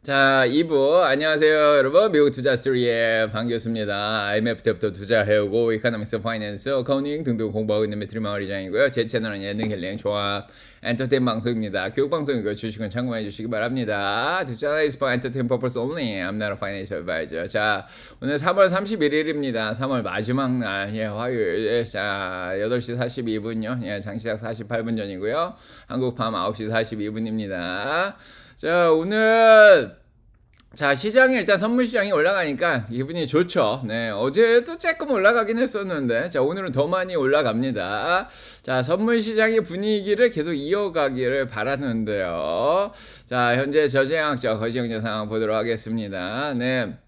자, 2부. 안녕하세요, 여러분. 미국 투자 스토리의 반갑습니다. IMF 때부터 투자해오고, 이코노믹스, 파이낸스, 어카운팅 등등 공부하고 있는 매트리 마을이장이고요. 제 채널은 예능 힐링, 종합, 엔터테인 방송입니다. 교육 방송이고요. 주식은 참고해 주시기 바랍니다. The channel is for entertainment purpose only. I'm not a financial advisor. 자, 오늘 3월 31일입니다. 3월 마지막 날, 화요일. 자, 8시 42분요. 장시작 48분 전이고요. 한국 밤 9시 42분입니다. 자, 오늘 시장이 일단 선물 시장이 올라가니까 기분이 좋죠. 네, 어제도 조금 올라가긴 했었는데, 자, 오늘은 더 많이 올라갑니다. 자, 선물 시장의 분위기를 계속 이어가기를 바라는데요. 자, 현재 저제약적 거시경제 상황 보도록 하겠습니다. 네.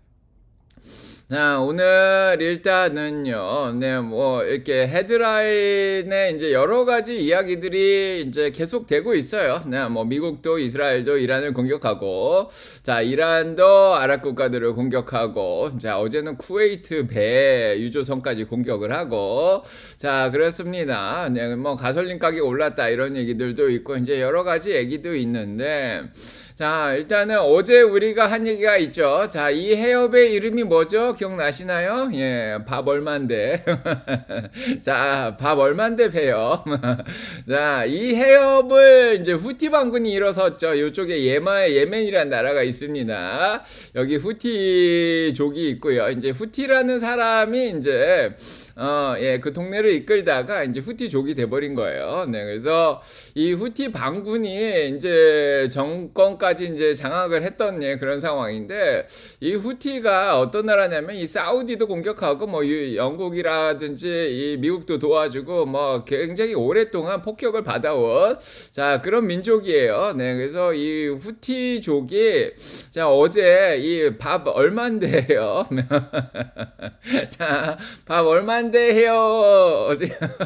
자, 오늘 일단은요, 네, 뭐, 이렇게 헤드라인에 이제 여러 가지 이야기들이 이제 계속 되고 있어요. 네, 뭐, 미국도 이스라엘도 이란을 공격하고, 자, 이란도 아랍 국가들을 공격하고, 자, 어제는 쿠웨이트 배 유조선까지 공격을 하고, 자, 그렇습니다. 네, 뭐, 가솔린 가격이 올랐다 이런 얘기들도 있고, 이제 여러 가지 얘기도 있는데, 자, 일단은 어제 우리가 한 얘기가 있죠. 자, 이 해협의 이름이 뭐죠? 기억나시나요? 예, 밥 얼만데. 자, 밥 얼만데 해협. 자, 이 해협을 이제 후티 반군이 일어섰죠. 이쪽에 예멘이라는 나라가 있습니다. 여기 후티족이 있고요. 이제 후티라는 사람이 이제 그 동네를 이끌다가 이제 후티족이 돼버린 거예요. 네, 그래서 이 후티 반군이 이제 정권까지 이제 장악을 했던 그런 상황인데, 이 후티가 어떤 나라냐면 이 사우디도 공격하고 뭐 영국이라든지 이 미국도 도와주고 뭐 굉장히 오랫동안 폭격을 받아온 자 그런 민족이에요. 네, 그래서 이 후티족이 자 어제 이 밥 얼만데요. 자, 밥 얼만데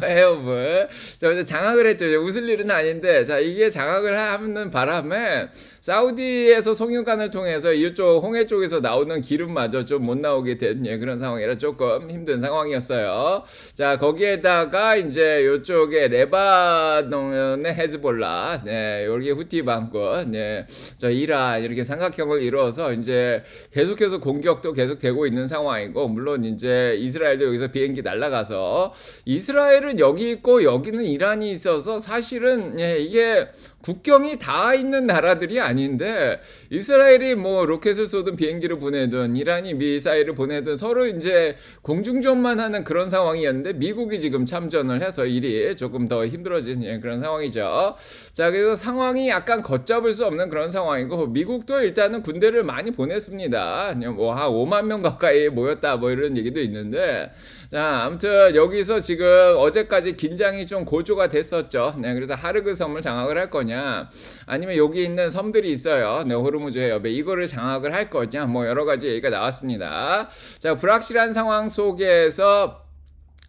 해협을 자 장악을 했죠. 웃을 일은 아닌데, 자 이게 장악을 하는 바람에 사우디에서 송유관을 통해서 이쪽 홍해 쪽에서 나오는 기름마저 좀 못 나오게 된 그런 상황이라 조금 힘든 상황이었어요. 자, 거기에다가 이제 이쪽에 레바논의 헤즈볼라, 네, 여기 후티 반군, 네, 저 이란 이렇게 삼각형을 이루어서 이제 계속해서 공격도 계속되고 있는 상황이고, 물론 이제 이스라엘도 여기서 비행기 날아가서, 이스라엘은 여기 있고 여기는 이란이 있어서 사실은 이게 국경이 다 있는 나라들이 아닌데, 이스라엘이 뭐 로켓을 쏘든 비행기를 보내든 이란이 미사일을 보내든 서로 이제 공중전만 하는 그런 상황이었는데, 미국이 지금 참전을 해서 일이 조금 더 힘들어진 그런 상황이죠. 자, 그래서 상황이 약간 걷잡을 수 없는 그런 상황이고, 미국도 일단은 군대를 많이 보냈습니다. 뭐 한 5만 명 가까이 모였다 뭐 이런 얘기도 있는데, 자, 아무튼 여기서 지금 어제까지 긴장이 좀 고조가 됐었죠. 네, 그래서 하르그 섬을 장악을 할 거냐, 아니면 여기 있는 섬들이 있어요. 네, 호르무즈 해협에 이거를 장악을 할 거냐, 뭐 여러 가지 얘기가 나왔습니다. 자, 불확실한 상황 속에서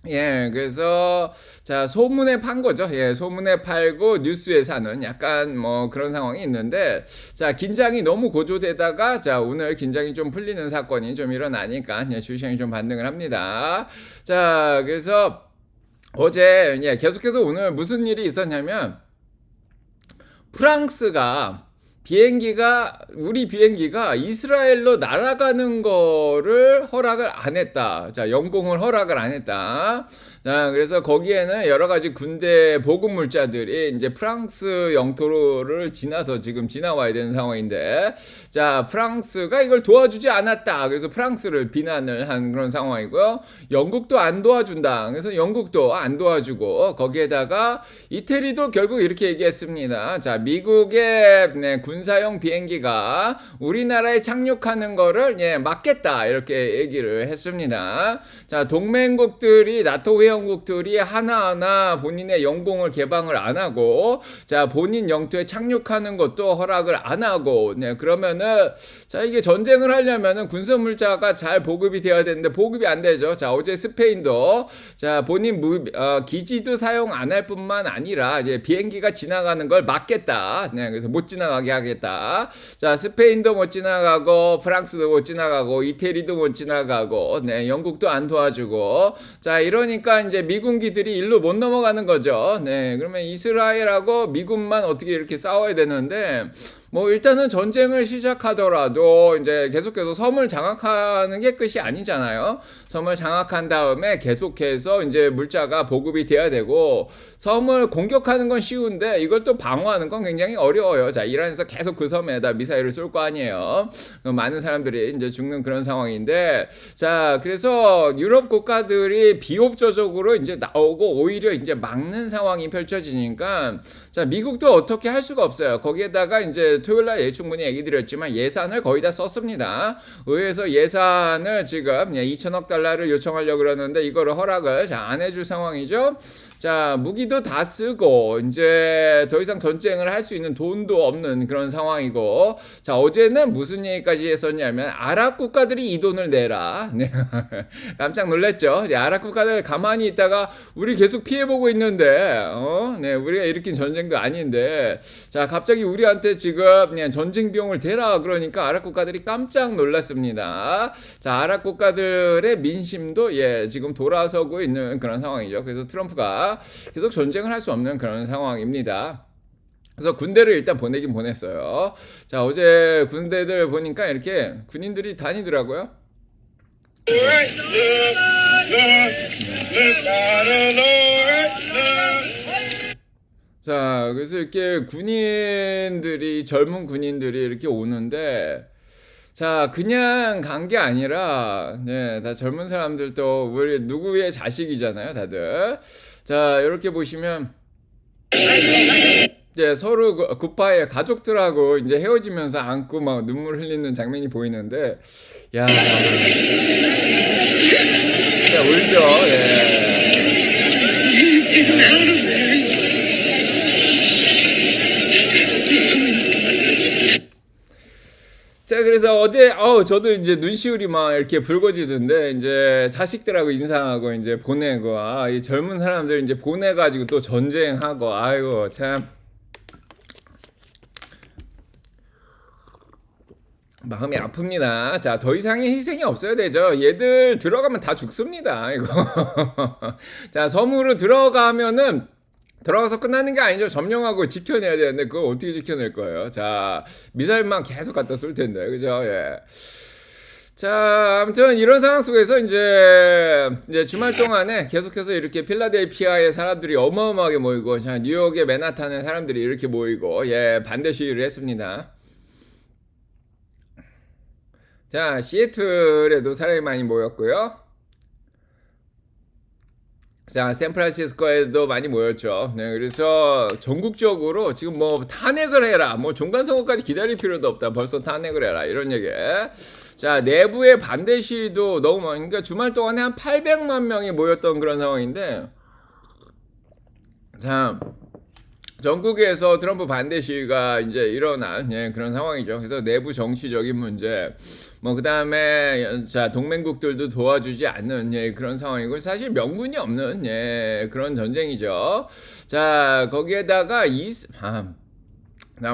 그래서 자 소문에 판 거죠. 소문에 팔고 뉴스에 사는 약간 뭐 그런 상황이 있는데, 자 긴장이 너무 고조되다가 자 오늘 긴장이 좀 풀리는 사건이 좀 일어나니까 주시장이 좀 반등을 합니다. 자, 그래서 어제 계속해서 오늘 무슨 일이 있었냐면, 프랑스가 우리 비행기가 이스라엘로 날아가는 거를 허락을 안 했다. 자, 영공을 허락을 안 했다. 자, 그래서 거기에는 여러 가지 군대 보급 물자들이 이제 프랑스 영토를 지나서 지금 지나와야 되는 상황인데, 자, 프랑스가 이걸 도와주지 않았다. 그래서 프랑스를 비난을 한 그런 상황이고요. 영국도 안 도와준다. 그래서 영국도 안 도와주고, 거기에다가 이태리도 결국 이렇게 얘기했습니다. 자, 미국의 군사용 비행기가 우리나라에 착륙하는 거를 막겠다. 이렇게 얘기를 했습니다. 자, 동맹국들이 나토 회원국들이 하나하나 본인의 영공을 개방을 안 하고, 자 본인 영토에 착륙하는 것도 허락을 안 하고, 그러면은 자 이게 전쟁을 하려면은 군사물자가 잘 보급이 되어야 되는데 보급이 안 되죠. 자, 어제 스페인도 자 본인 기지도 사용 안 할 뿐만 아니라 비행기가 지나가는 걸 막겠다. 그래서 못 지나가게 하겠다. 자, 스페인도 못 지나가고 프랑스도 못 지나가고 이태리도 못 지나가고, 영국도 안 도와주고, 자 이러니까 이제 미군기들이 일로 못 넘어가는 거죠. 그러면 이스라엘하고 미군만 어떻게 이렇게 싸워야 되는데, 뭐 일단은 전쟁을 시작하더라도 이제 계속해서 섬을 장악하는 게 끝이 아니잖아요. 섬을 장악한 다음에 계속해서 이제 물자가 보급이 돼야 되고, 섬을 공격하는 건 쉬운데 이걸 또 방어하는 건 굉장히 어려워요. 자, 이란에서 계속 그 섬에다 미사일을 쏠 거 아니에요. 많은 사람들이 이제 죽는 그런 상황인데, 자, 그래서 유럽 국가들이 비협조적으로 이제 나오고 오히려 이제 막는 상황이 펼쳐지니까, 자, 미국도 어떻게 할 수가 없어요. 거기에다가 이제 토요일날 충분히 얘기 드렸지만 예산을 거의 다 썼습니다. 의회에서 예산을 지금 2천억 달러를 요청하려고 그러는데 이거를 허락을 안 해줄 상황이죠. 자, 무기도 다 쓰고 이제 더 이상 전쟁을 할 수 있는 돈도 없는 그런 상황이고, 자, 어제는 무슨 얘기까지 했었냐면 아랍 국가들이 이 돈을 내라. 네. 깜짝 놀랐죠. 아랍 국가들 가만히 있다가 우리 계속 피해보고 있는데, 네, 우리가 일으킨 전쟁도 아닌데, 자, 갑자기 우리한테 지금 그냥 전쟁 비용을 대라 그러니까 아랍 국가들이 깜짝 놀랐습니다. 자, 아랍 국가들의 민심도 지금 돌아서고 있는 그런 상황이죠. 그래서 트럼프가 계속 전쟁을 할 수 없는 그런 상황입니다. 그래서 군대를 일단 보내긴 보냈어요. 자, 어제 군대들 보니까 이렇게 군인들이 다니더라고요. 자, 그래서 이렇게 군인들이, 젊은 군인들이 이렇게 오는데, 자, 그냥 간 게 아니라, 네, 다 젊은 사람들도 우리 누구의 자식이잖아요, 다들. 자, 이렇게 보시면, 이제 서로 굿바이 가족들하고 이제 헤어지면서 안고 막 눈물 흘리는 장면이 보이는데, 야, 진짜 울죠, 예. 자, 그래서 어제, 저도 이제 눈시울이 막 이렇게 붉어지던데, 이제 자식들하고 인사하고 이제 보내고, 이 젊은 사람들 이제 보내가지고 또 전쟁하고, 아이고, 참. 마음이 아픕니다. 자, 더 이상의 희생이 없어야 되죠. 얘들 들어가면 다 죽습니다, 이거. 자, 섬으로 들어가서 끝나는 게 아니죠. 점령하고 지켜내야 되는데 그걸 어떻게 지켜낼 거예요? 자, 미사일만 계속 갖다 쏠 텐데, 그죠? 예. 자, 아무튼 이런 상황 속에서 이제 주말 동안에 계속해서 이렇게 필라델피아의 사람들이 어마어마하게 모이고, 자, 뉴욕의 맨하탄의 사람들이 이렇게 모이고, 반대 시위를 했습니다. 자, 시애틀에도 사람이 많이 모였고요. 자, 샌프란시스코에도 많이 모였죠. 네, 그래서 전국적으로 지금 뭐 탄핵을 해라, 뭐 중간선거까지 기다릴 필요도 없다, 벌써 탄핵을 해라, 이런 얘기. 자, 내부의 반대 시위도 너무 많으니까 그러니까 주말 동안에 한 800만 명이 모였던 그런 상황인데, 자, 전국에서 트럼프 반대 시위가 이제 일어난 그런 상황이죠. 그래서 내부 정치적인 문제, 뭐 그 다음에 자, 동맹국들도 도와주지 않는 그런 상황이고, 사실 명분이 없는 그런 전쟁이죠. 자, 거기에다가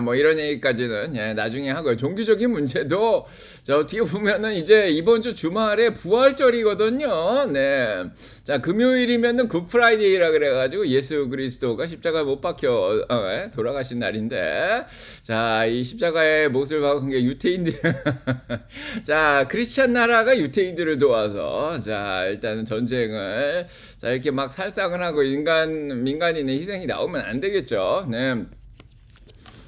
뭐 이런 얘기까지는 나중에 하고요. 종교적인 문제도 자, 어떻게 보면은 이제 이번 주 주말에 부활절이거든요. 네. 자, 금요일이면은 굿프라이데이라 그래가지고 예수 그리스도가 십자가에 못 박혀 돌아가신 날인데, 자, 이 십자가의 못을 박은 게 유태인들. 자, 크리스찬 나라가 유태인들을 도와서, 자, 일단은 전쟁을 자, 이렇게 막 살상을 하고 민간인의 희생이 나오면 안 되겠죠. 네.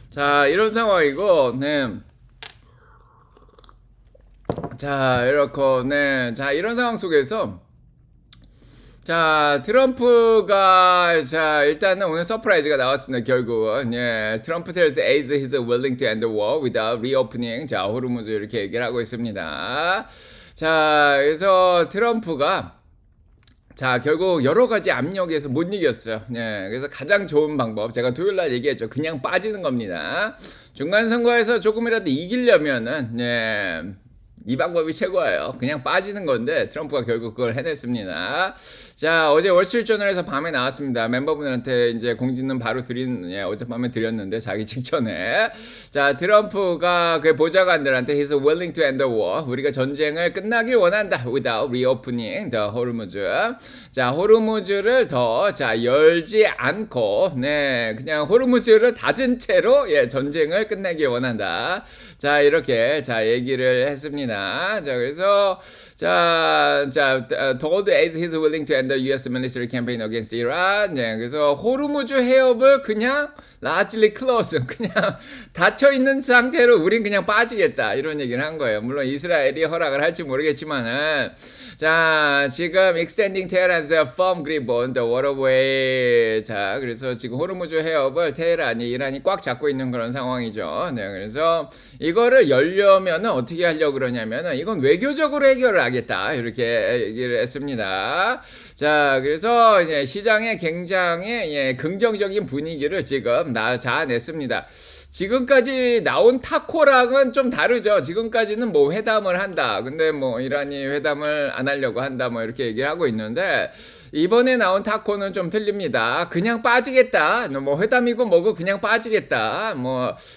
자, 이런 상황이고, 네. 자, 이렇고, 네. 자, 이런 상황 속에서, 자, 트럼프가, 자, 일단은 오늘 서프라이즈가 나왔습니다, 결국은. 트럼프 tells aides he's willing to end the war without reopening. 자, 호르무즈 이렇게 얘기를 하고 있습니다. 자, 그래서 트럼프가, 자, 결국 여러 가지 압력에서 못 이겼어요. 그래서 가장 좋은 방법, 제가 토요일날 얘기했죠. 그냥 빠지는 겁니다. 중간 선거에서 조금이라도 이기려면은, 이 방법이 최고예요. 그냥 빠지는 건데 트럼프가 결국 그걸 해냈습니다. 자, 어제 월스트리트저널에서 밤에 나왔습니다. 멤버분들한테 이제 공지는 바로 어젯밤에 드렸는데 자기 직전에 자, 트럼프가 그 보좌관들한테 he's willing to end the war. 우리가 전쟁을 끝나길 원한다. without reopening the 호르무즈. 자, 호르무즈를 더 열지 않고 그냥 호르무즈를 닫은 채로 전쟁을 끝내길 원한다. 자, 이렇게 얘기를 했습니다. 자, 그래서 told as he's willing to end the U.S. military campaign against Iran. 그래서 호르무즈 해협을 그냥 largely close, 그냥 닫혀 있는 상태로 우린 그냥 빠지겠다 이런 얘기를 한 거예요. 물론 이스라엘이 허락을 할지 모르겠지만은 자, 지금 extending Tehran's firm grip on the waterway. 자, 그래서 지금 호르무즈 해협을 테헤란이 이란이 꽉 잡고 있는 그런 상황이죠. 그래서 이거를 열려면은 어떻게 하려고 그러냐면은 이건 외교적으로 해결을 하겠다 이렇게 얘기를 했습니다. 자, 그래서 이제 시장에 굉장히 긍정적인 분위기를 지금 자아냈습니다. 지금까지 나온 타코랑은 좀 다르죠. 지금까지는 뭐 회담을 한다. 근데 뭐 이란이 회담을 안 하려고 한다. 뭐 이렇게 얘기를 하고 있는데 이번에 나온 타코는 좀 틀립니다. 그냥 빠지겠다. 뭐 회담이고 뭐고 그냥 빠지겠다.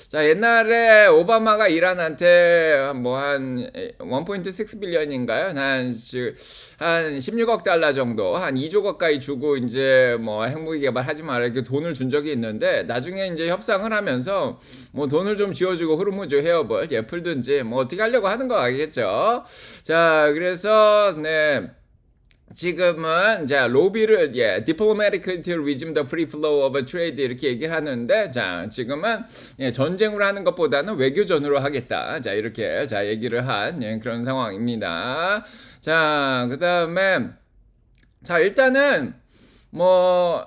자, 옛날에 오바마가 이란한테 뭐 한 1.6 빌리언인가요? 한 16억 달러 정도, 한 2조 가까이 주고 이제 뭐 핵무기 개발하지 말라 이렇게 돈을 준 적이 있는데 나중에 이제 협상을 하면서 뭐 돈을 좀 지어주고 호르무즈 해협을 풀든지 뭐 어떻게 하려고 하는 거 알겠죠? 자, 그래서 지금은 로비를 diplomatically to resume the free flow of trade 이렇게 얘기를 하는데 자, 지금은 전쟁으로 하는 것보다는 외교전으로 하겠다. 자, 이렇게 얘기를 한 그런 상황입니다. 자, 그다음에 자, 일단은 뭐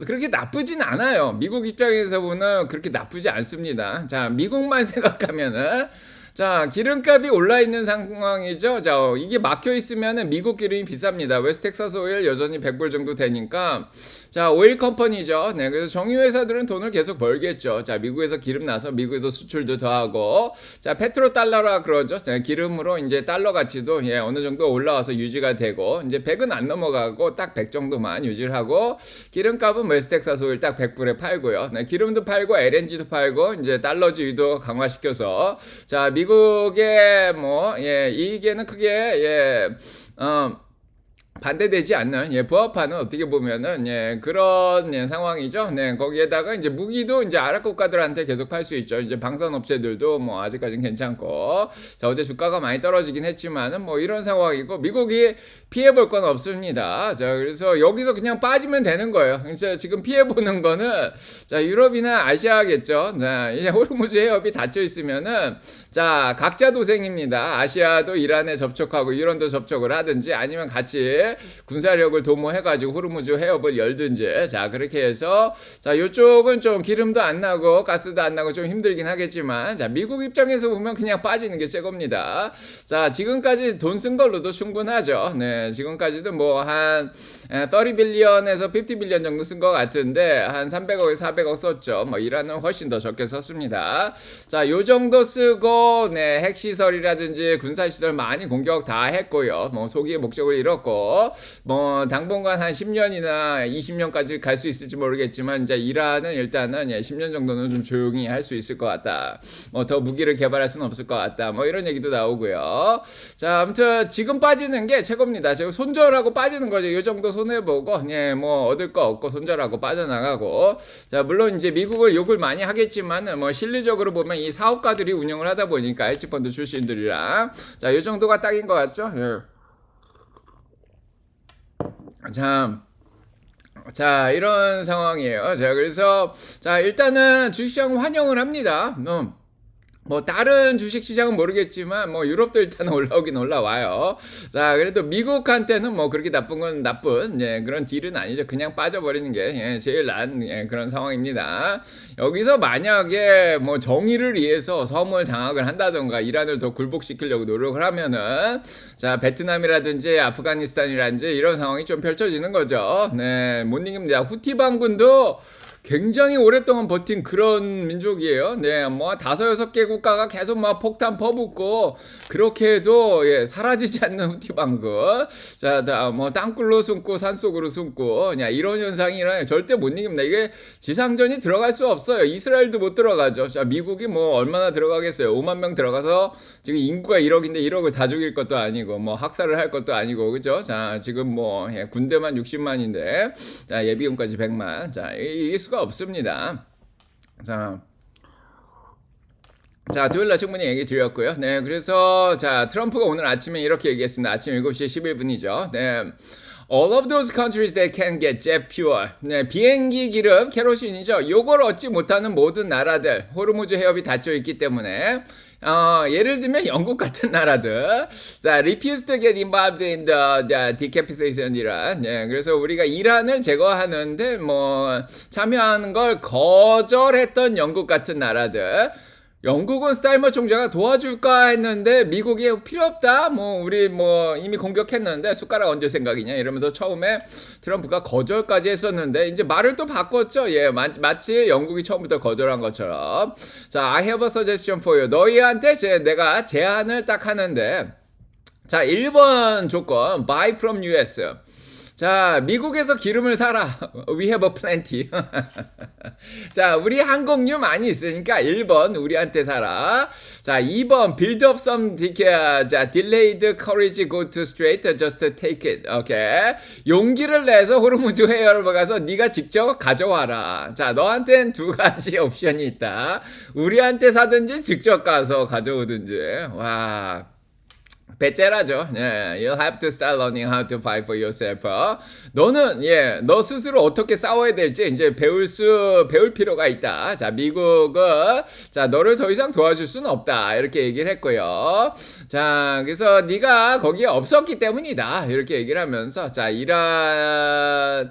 그렇게 나쁘진 않아요. 미국 입장에서 보면 그렇게 나쁘지 않습니다. 자, 미국만 생각하면은 자, 기름값이 올라 있는 상황이죠. 자, 이게 막혀 있으면은 미국 기름이 비쌉니다. 웨스텍사스 오일 여전히 100불 정도 되니까. 자, 오일 컴퍼니죠. 그래서 정유회사들은 돈을 계속 벌겠죠. 자, 미국에서 기름 나서 미국에서 수출도 더 하고. 자, 페트로 달러라 그러죠. 자, 기름으로 이제 달러 가치도 어느 정도 올라와서 유지가 되고, 이제 100은 안 넘어가고 딱 100 정도만 유지를 하고, 기름값은 웨스텍사스 오일 딱 100불에 팔고요. 기름도 팔고, LNG도 팔고, 이제 달러주의도 강화시켜서, 자, 미국의 이익에는 크게 반대되지 않는 부합하는 어떻게 보면은 그런 상황이죠. 거기에다가 이제 무기도 이제 아랍 국가들한테 계속 팔 수 있죠. 이제 방산 업체들도 뭐 아직까지는 괜찮고. 자, 어제 주가가 많이 떨어지긴 했지만은 뭐 이런 상황이고 미국이 피해 볼 건 없습니다. 자, 그래서 여기서 그냥 빠지면 되는 거예요. 그래서 지금 피해 보는 거는 자, 유럽이나 아시아겠죠. 자, 이제 호르무즈 해협이 닫혀 있으면은 자, 각자 도생입니다. 아시아도 이란에 접촉하고 이란도 접촉을 하든지 아니면 같이 군사력을 도모해가지고 호르무즈 해협을 열든지 자, 그렇게 해서 자, 요쪽은 좀 기름도 안 나고 가스도 안 나고 좀 힘들긴 하겠지만 자, 미국 입장에서 보면 그냥 빠지는 게 최고입니다. 자, 지금까지 돈 쓴 걸로도 충분하죠. 지금까지도 뭐 한 30빌리언에서 50빌리언 정도 쓴 것 같은데 한 300억에 400억 썼죠. 뭐 이란은 훨씬 더 적게 썼습니다. 자, 요 정도 쓰고 핵시설이라든지 군사시설 많이 공격 다 했고요. 뭐 소기의 목적을 이뤘고 뭐 당분간 한 10년이나 20년까지 갈 수 있을지 모르겠지만 이제 이란은 일단은 10년 정도는 좀 조용히 할 수 있을 것 같다. 뭐 더 무기를 개발할 수는 없을 것 같다. 뭐 이런 얘기도 나오고요. 자, 아무튼 지금 빠지는 게 최고입니다. 지금 손절하고 빠지는 거죠. 이 정도 손해보고 뭐 얻을 거 없고 손절하고 빠져나가고. 자, 물론 이제 미국을 욕을 많이 하겠지만 뭐 실리적으로 보면 이 사업가들이 운영을 하다 보니까 헤지펀드 출신들이랑 자, 이 정도가 딱인 것 같죠? 자, 이런 상황이에요. 자, 그래서 자, 일단은 주식시장 환영을 합니다. 뭐 다른 주식시장은 모르겠지만 뭐 유럽도 일단 올라오긴 올라와요. 자, 그래도 미국한테는 뭐 그렇게 나쁜 건 나쁜 그런 딜은 아니죠. 그냥 빠져버리는 게 제일 나은 그런 상황입니다. 여기서 만약에 뭐 정의를 위해서 섬을 장악을 한다던가 이란을 더 굴복시키려고 노력을 하면은 자, 베트남이라든지 아프가니스탄이라든지 이런 상황이 좀 펼쳐지는 거죠. 못 이깁니다. 후티 반군도 굉장히 오랫동안 버틴 그런 민족이에요. 네, 뭐 5-6개 국가가 계속 막 폭탄 퍼붓고 그렇게 해도 예, 사라지지 않는 후티 방그. 자, 뭐 땅굴로 숨고 산속으로 숨고 그냥 이런 현상이 일어나요. 절대 못 이깁니다. 이게 지상전이 들어갈 수 없어요. 이스라엘도 못 들어가죠. 자, 미국이 뭐 얼마나 들어가겠어요. 5만 명 들어가서 지금 인구가 1억인데 1억을 다 죽일 것도 아니고 뭐 학살을 할 것도 아니고 그죠? 자, 지금 뭐 예, 군대만 60만인데 자, 예비군까지 100만. 자, 이길 수가 없습니다. 자, 토요일날 충분히 얘기 드렸고요. 네, 그래서 자, 트럼프가 오늘 아침에 이렇게 얘기했습니다. 아침 7시 11분이죠. 네. All of those countries that can get jet fuel. 네, 비행기 기름, 케로신이죠. 요걸 얻지 못하는 모든 나라들, 호르무즈 해협이 닫혀 있기 때문에 예를 들면 영국 같은 나라들, 자, refuse to get involved in the decapitation이란, 예, 그래서 우리가 이란을 제거하는데 뭐 참여하는 걸 거절했던 영국 같은 나라들. 영국은 스타인머 총재가 도와줄까 했는데 미국이 필요 없다. 뭐 우리 뭐 이미 공격했는데 숟가락 얹을 생각이냐 이러면서 처음에 트럼프가 거절까지 했었는데 이제 말을 또 바꿨죠. 예, 마치 영국이 처음부터 거절한 것처럼. 자, I have a suggestion for you. 너희한테 내가 제안을 딱 하는데, 자, 1번 조건 buy from US. 자, 미국에서 기름을 사라. We have a plenty. 자, 우리 항공유 많이 있으니까 1번 우리한테 사라. 자, 2번 build up some 자, delayed courage go to straight just take it. 오케이. 용기를 내서 호르무즈 해협을 가서 네가 직접 가져와라. 자, 너한텐 두 가지 옵션이 있다. 우리한테 사든지 직접 가서 가져오든지. 와. 배째라죠. 예, you'll have to start learning how to fight for yourself. 너는 예, 너 스스로 어떻게 싸워야 될지 이제 배울 필요가 있다. 자, 미국은 자, 너를 더 이상 도와줄 수는 없다. 이렇게 얘기를 했고요. 자, 그래서 네가 거기에 없었기 때문이다. 이렇게 얘기를 하면서 자, 이란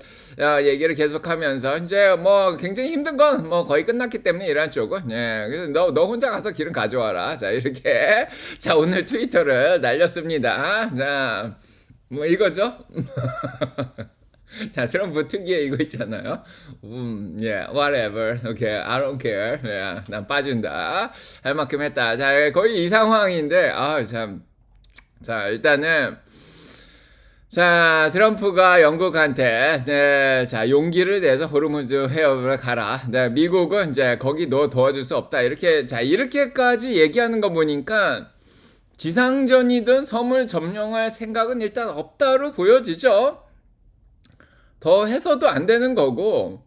얘기를 계속하면서 이제 뭐 굉장히 힘든 건 뭐 거의 끝났기 때문에 이란 쪽은 예, 그래서 너 혼자 가서 기름 가져와라. 자, 이렇게 자, 오늘 트위터를 날렸습니다. 자, 뭐 이거죠. 자, 트럼프 특유의 이거 있잖아요. whatever. Okay, I don't care. 난 빠진다. 할 만큼 했다. 자, 거의 이 상황인데, 참. 자, 일단은 자, 트럼프가 영국한테 네, 자, 용기를 내서 호르무즈 해협을 가라. 네, 미국은 이제 거기 너 도와줄 수 없다. 이렇게 자, 이렇게까지 얘기하는 거 보니까 지상전이든 섬을 점령할 생각은 일단 없다로 보여지죠. 더 해서도 안 되는 거고,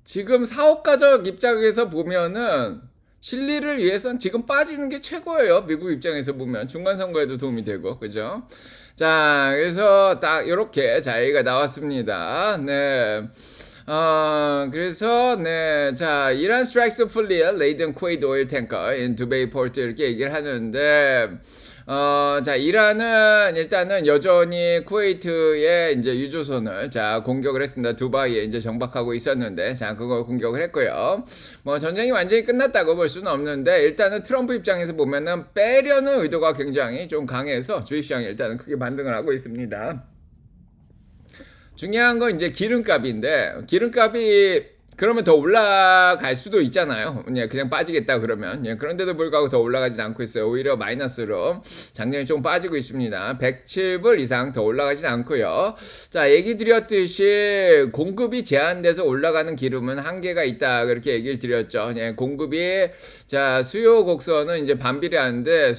지금 사업가적 입장에서 보면은 실리를 위해선 지금 빠지는 게 최고예요. 미국 입장에서 보면 중간 선거에도 도움이 되고, 그죠? 자, 그래서 딱 이렇게 자기가 나왔습니다. 네. 그래서 네, 자, 이란 strikes fully laden Kuwait oil tanker in Dubai port 이렇게 얘기를 하는데, 자, 이란은 일단은 여전히 쿠웨이트의 이제 유조선을 자, 공격을 했습니다. 두바이에 이제 정박하고 있었는데, 자, 그걸 공격을 했고요. 뭐 전쟁이 완전히 끝났다고 볼 수는 없는데, 일단은 트럼프 입장에서 보면은 빼려는 의도가 굉장히 좀 강해서 주식시장이 일단은 크게 반등을 하고 있습니다. 중요한 건 이제 기름값인데, 기름값이 그러면 더 올라갈 수도 있잖아요. 그냥 빠지겠다 그러면. 그런데도 불구하고 더 올라가진 않고 있어요. 오히려 마이너스로 작년에 좀 빠지고 있습니다. 107불 이상 더 올라가진 않고요. 자, 얘기 드렸듯이 공급이 제한돼서 올라가는 기름은 한계가 있다. 그렇게 얘기를 드렸죠. 공급이 자, 수요 곡선은 이제 반비례하는데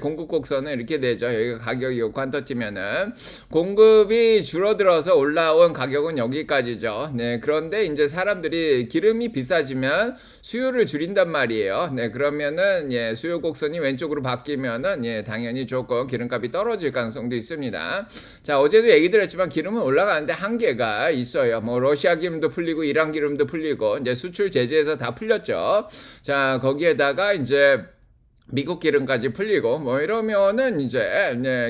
공급 곡선은 이렇게 되죠. 여기가 가격이 퀀터티면은 공급이 줄어들어서 올라온 가격은 여기까지죠. 네, 그런데 이제 사람들이 기름이 비싸지면 수요를 줄인단 말이에요. 네, 그러면은 수요 곡선이 왼쪽으로 바뀌면은 당연히 조금 기름값이 떨어질 가능성도 있습니다. 자, 어제도 얘기 드렸지만 기름은 올라가는데 한계가 있어요. 뭐 러시아 기름도 풀리고 이란 기름도 풀리고 이제 수출 제재에서 다 풀렸죠. 자, 거기에다가 이제 미국 기름까지 풀리고 뭐 이러면은 이제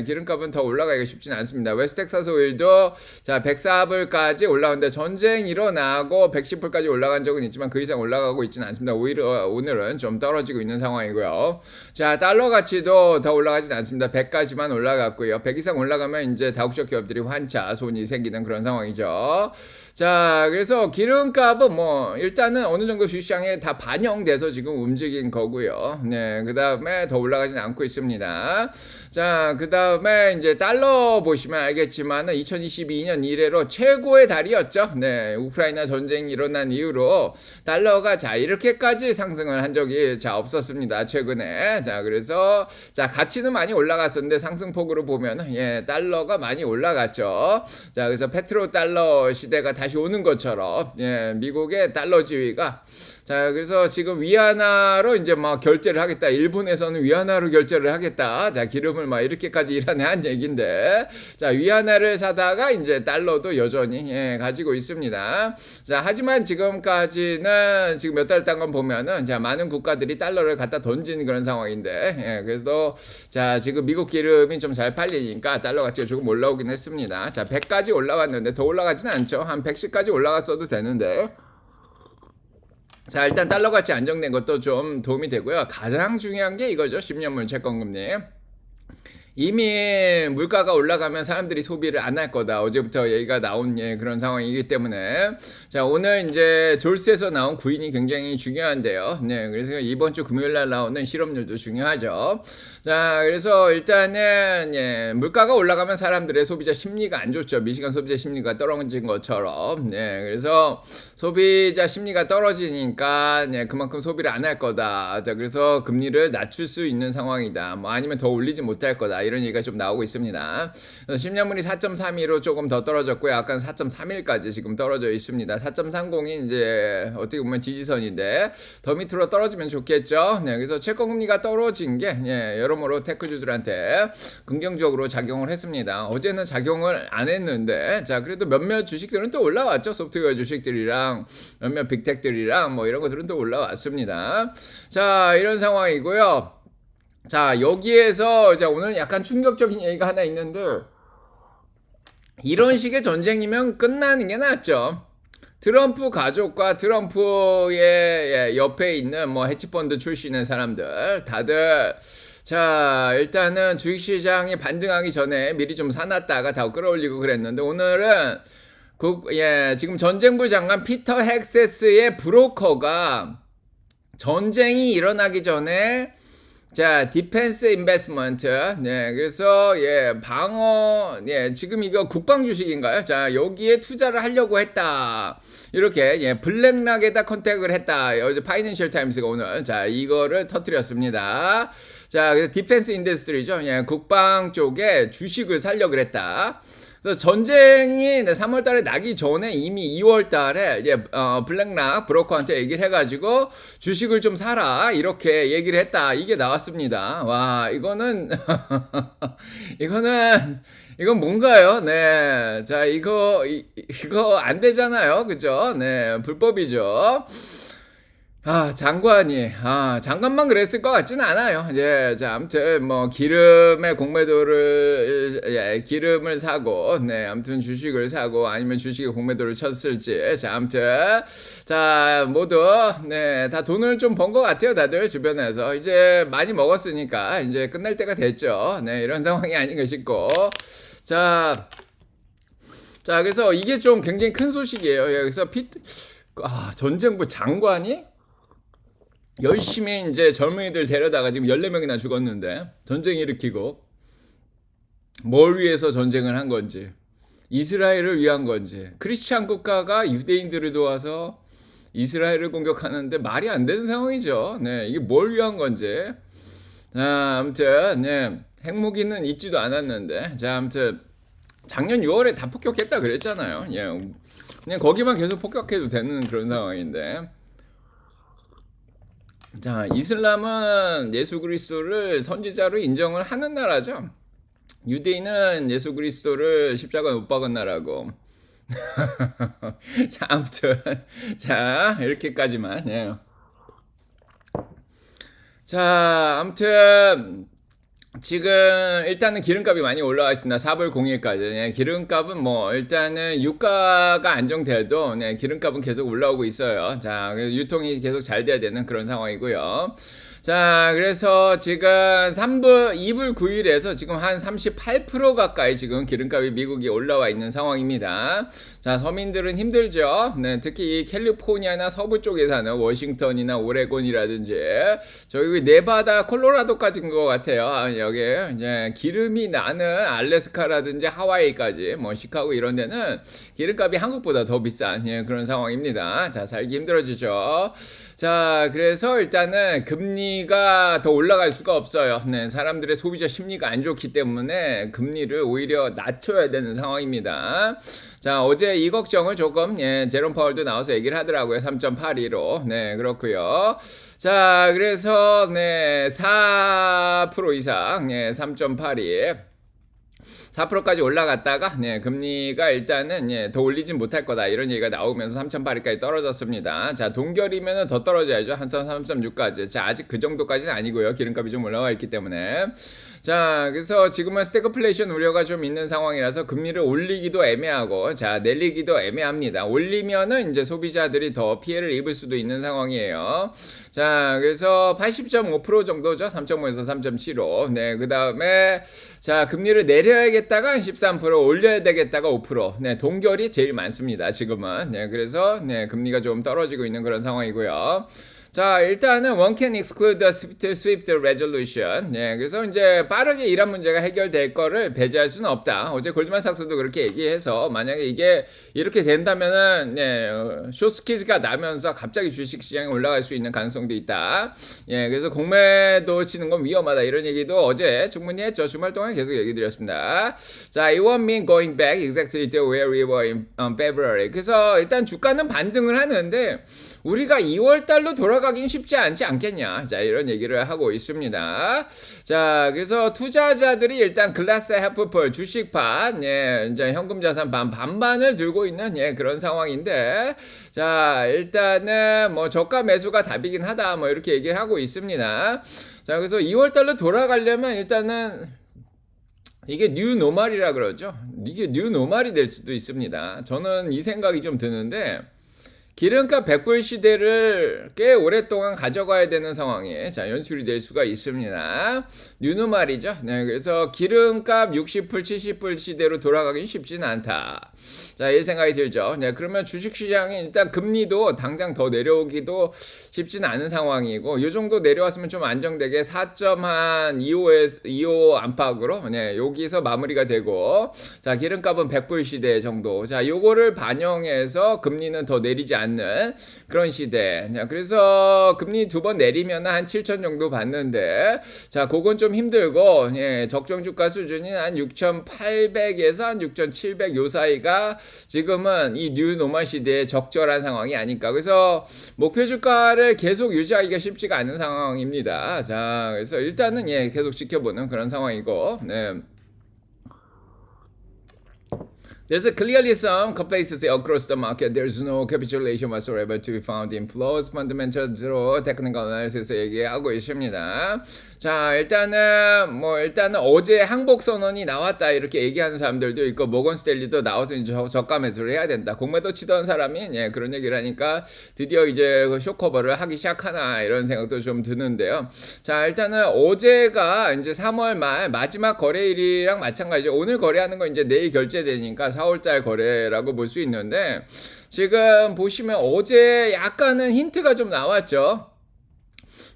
기름값은 더 올라가기가 쉽진 않습니다. 웨스텍사스 오일도 자, 104불까지 올라오는데 전쟁 일어나고 110불까지 올라간 적은 있지만 그 이상 올라가고 있지는 않습니다. 오히려 오늘은 좀 떨어지고 있는 상황이고요. 자, 달러 가치도 더 올라가진 않습니다. 100까지만 올라갔고요. 100 이상 올라가면 이제 다국적 기업들이 환차 손이 생기는 그런 상황이죠. 자, 그래서 기름값은 뭐 일단은 어느 정도 주시장에 다 반영돼서 지금 움직인 거고요. 네, 그 다음에 더 올라가진 않고 있습니다. 자, 그 다음에 이제 달러 보시면 알겠지만 2022년 이래로 최고의 달이었죠. 네, 우크라이나 전쟁이 일어난 이후로 달러가 자 이렇게까지 상승을 한 적이 자 없었습니다. 최근에. 자, 그래서 자 가치는 많이 올라갔었는데 상승폭으로 보면 예, 달러가 많이 올라갔죠. 자, 그래서 페트로 달러 시대가 다시 오는 것처럼 예, 미국의 달러지위가 자, 그래서 지금 위안화로 이제 막 결제를 하겠다. 일본에서는 위안화로 결제를 하겠다. 자, 기름을 막 이렇게까지 이란에 한 얘기인데. 자, 위안화를 사다가 이제 달러도 여전히 예, 가지고 있습니다. 자, 하지만 지금까지는 지금 몇 달 동안 보면은 자, 많은 국가들이 달러를 갖다 던진 그런 상황인데. 예, 그래서 자, 지금 미국 기름이 좀 잘 팔리니까 달러 가치가 조금 올라오긴 했습니다. 자, 100까지 올라왔는데 더 올라가진 않죠. 한 110까지 올라갔어도 되는데. 자, 일단 달러 가치 안정된 것도 좀 도움이 되고요. 가장 중요한 게 이거죠. 10년물 채권금리. 이미 물가가 올라가면 사람들이 소비를 안 할 거다. 어제부터 얘기가 나온 예, 그런 상황이기 때문에. 자, 오늘 이제 졸스에서 나온 구인이 굉장히 중요한데요. 네, 그래서 이번 주 금요일 날 나오는 실업률도 중요하죠. 자, 그래서 일단은 예, 물가가 올라가면 사람들의 소비자 심리가 안 좋죠. 미시간 소비자 심리가 떨어진 것처럼. 네, 그래서 소비자 심리가 떨어지니까 예, 그만큼 소비를 안 할 거다. 자, 그래서 금리를 낮출 수 있는 상황이다. 뭐 아니면 더 올리지 못할 거다. 이런 얘기가 좀 나오고 있습니다. 10년물이 4.32로 조금 더 떨어졌고요. 약간 4.31까지 지금 떨어져 있습니다. 4.30이 이제 어떻게 보면 지지선인데 더 밑으로 떨어지면 좋겠죠. 네, 그래서 채권금리가 떨어진 게 예, 여러모로 테크주들한테 긍정적으로 작용을 했습니다. 어제는 작용을 안 했는데 자, 그래도 몇몇 주식들은 또 올라왔죠. 소프트웨어 주식들이랑 몇몇 빅텍들이랑 뭐 이런 것들은 또 올라왔습니다. 자, 이런 상황이고요. 자, 여기에서 자, 오늘 약간 충격적인 얘기가 하나 있는데 이런 식의 전쟁이면 끝나는 게 낫죠. 트럼프 가족과 트럼프의 옆에 있는 뭐 해치펀드 출신의 사람들 다들 자, 일단은 주식시장이 반등하기 전에 미리 좀 사놨다가 다 끌어올리고 그랬는데 오늘은 예, 지금 전쟁부 장관 피터 헥세스의 브로커가 전쟁이 일어나기 전에 자, 디펜스 인베스트먼트. 네, 그래서 예, 방어 예, 지금 이거 국방 주식인가요? 자, 여기에 투자를 하려고 했다. 이렇게 예, 블랙락에다 컨택을 했다. 어제 파이낸셜 타임스가 오늘 자, 이거를 터뜨렸습니다. 자, 그래서 디펜스 인더스트리죠. 예, 국방 쪽에 주식을 살려고 그랬다. 그래서 전쟁이 3월 달에 나기 전에 이미 2월 달에 블랙락 브로커한테 얘기를 해가지고 주식을 좀 사라 이렇게 얘기를 했다. 이게 나왔습니다. 와, 이거는 이건 뭔가요? 네, 자, 이거 안 되잖아요, 그죠? 네, 불법이죠. 장관만 그랬을 것 같지는 않아요. 예, 자, 아무튼, 뭐, 기름을 사고, 네, 아무튼 주식을 사고, 아니면 주식에 공매도를 쳤을지, 자, 아무튼, 자, 모두, 네, 다 돈을 좀 번 것 같아요, 다들 주변에서. 이제 많이 먹었으니까, 이제 끝날 때가 됐죠. 네, 이런 상황이 아닌가 싶고. 자, 그래서 이게 좀 굉장히 큰 소식이에요. 그래서 전쟁부 장관이 열심히 이제 젊은이들 데려다가 지금 14명이나 죽었는데 전쟁 일으키고 뭘 위해서 전쟁을 한 건지 이스라엘을 위한 건지 크리스찬 국가가 유대인들을 도와서 이스라엘을 공격하는데 말이 안 되는 상황이죠. 네, 이게 뭘 위한 건지. 자, 아무튼 네, 핵무기는 있지도 않았는데 자, 아무튼 작년 6월에 다 폭격했다 그랬잖아요. 예, 그냥 거기만 계속 폭격해도 되는 그런 상황인데 자, 이슬람은 예수 그리스도를 선지자로 인정을 하는 나라죠. 유대인은 예수 그리스도를 십자가에 못 박은 나라고. 자, 아무튼 자, 이렇게까지만. 예. 자, 아무튼 지금 일단은 기름값이 많이 올라와 있습니다. 4불 01까지. 네, 기름값은 뭐 일단은 유가가 안정돼도 네, 기름값은 계속 올라오고 있어요. 자, 유통이 계속 잘 돼야 되는 그런 상황이고요. 자, 그래서 지금 2불 9일에서 지금 한 38% 가까이 지금 기름값이 미국이 올라와 있는 상황입니다. 자, 서민들은 힘들죠. 네, 특히 이 캘리포니아나 서부 쪽에 사는 워싱턴이나 오레곤이라든지 저기 네바다, 콜로라도까지인 것 같아요. 여기 이제 기름이 나는 알래스카라든지 하와이까지 뭐 시카고 이런 데는 기름값이 한국보다 더 비싼 그런 상황입니다. 자, 살기 힘들어지죠. 자, 그래서 일단은 금리가 더 올라갈 수가 없어요. 네, 사람들의 소비자 심리가 안 좋기 때문에 금리를 오히려 낮춰야 되는 상황입니다. 자, 어제 이 걱정을 조금 제롬 파월도 나와서 얘기를 하더라고요. 3.82로. 네, 그렇고요. 자, 그래서 4% 이상 3.82 4%까지 올라갔다가 금리가 일단은 더 올리진 못할 거다 이런 얘기가 나오면서 3.8까지 떨어졌습니다. 자, 동결이면 더 떨어져야죠. 한 3.6까지. 자, 아직 그 정도까지는 아니고요. 기름값이 좀 올라와 있기 때문에. 자, 그래서 지금은 스태그플레이션 우려가 좀 있는 상황이라서 금리를 올리기도 애매하고, 자, 내리기도 애매합니다. 올리면은 이제 소비자들이 더 피해를 입을 수도 있는 상황이에요. 자, 그래서 80.5% 정도죠. 3.5에서 3.75. 네, 그 다음에 자, 금리를 내려야겠다가 한 13%, 올려야 되겠다가 5%. 네, 동결이 제일 많습니다. 지금은. 네, 그래서 금리가 좀 떨어지고 있는 그런 상황이고요. 자, 일단은 one can exclude the swift resolution. 네, 그래서 이제 빠르게 이란 문제가 해결될 거를 배제할 수는 없다. 어제 골드만삭스도 그렇게 얘기해서 만약에 이게 이렇게 된다면은 쇼스키즈가 나면서 갑자기 주식시장이 올라갈 수 있는 가능성도 있다. 예, 그래서 공매도 치는 건 위험하다 이런 얘기도 어제 충분히 했죠. 주말 동안 계속 얘기 드렸습니다. 자, it won't mean going back exactly to where we were in February. 그래서 일단 주가는 반등을 하는데 우리가 2월 달로 돌아가긴 쉽지 않지 않겠냐. 자, 이런 얘기를 하고 있습니다. 자, 그래서 투자자들이 일단 글라스 해프풀 주식판, 이제 현금 자산 반반을 들고 있는 그런 상황인데, 자, 일단은 뭐 저가 매수가 답이긴 하다. 뭐 이렇게 얘기를 하고 있습니다. 자, 그래서 2월 달로 돌아가려면 일단은 이게 뉴 노멀이라 그러죠. 이게 뉴 노멀이 될 수도 있습니다. 저는 이 생각이 좀 드는데, 기름값 100불 시대를 꽤 오랫동안 가져가야 되는 상황에 자, 연출이 될 수가 있습니다. 뉴노말이죠. 네, 그래서 기름값 60불, 70불 시대로 돌아가긴 쉽지는 않다. 자, 이 생각이 들죠. 네, 그러면 주식시장이 일단 금리도 당장 더 내려오기도 쉽지는 않은 상황이고, 이 정도 내려왔으면 좀 안정되게 4.25 안팎으로, 여기서 마무리가 되고, 자, 기름값은 100불 시대 정도. 자, 요거를 반영해서 금리는 더 내리지 않는 그런 시대. 자, 그래서 금리 2번 내리면 한 7천 정도 받는데, 자, 그건 좀 힘들고, 적정주가 수준이 한 6,800에서 한 6,700 요 사이가 지금은 이 뉴 노멀 시대에 적절한 상황이 아닐까. 그래서 목표 주가를 계속 유지하기가 쉽지가 않은 상황입니다. 자, 그래서 일단은 계속 지켜보는 그런 상황이고, There's clearly some complacency across the market. There's no capitulation whatsoever to be found in flows. fundamental로 technical analysis 얘기하고 있습니다. 자, 일단은 어제 항복 선언이 나왔다 이렇게 얘기하는 사람들도 있고, 모건 스탠리도 나와서 이제 저가 매수를 해야 된다. 공매도 치던 사람이 그런 얘기를 하니까 드디어 이제 쇼커버를 하기 시작하나 이런 생각도 좀 드는데요. 자, 일단은 어제가 이제 3월 말 마지막 거래일이랑 마찬가지죠. 오늘 거래하는 거 이제 내일 결제되니까 4월달 거래라고 볼 수 있는데, 지금 보시면 어제 약간은 힌트가 좀 나왔죠.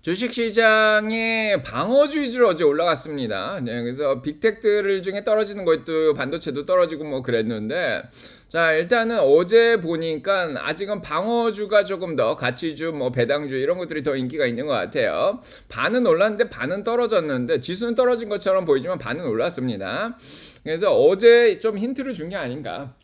주식시장이 방어주의로 어제 올라갔습니다. 그래서 빅텍들 중에 떨어지는 것도 반도체도 떨어지고 뭐 그랬는데, 자, 일단은 어제 보니까 아직은 방어주가 조금 더 가치주, 뭐 배당주 이런 것들이 더 인기가 있는 것 같아요. 반은 올랐는데 반은 떨어졌는데, 지수는 떨어진 것처럼 보이지만 반은 올랐습니다. 그래서 어제 좀 힌트를 준 게 아닌가.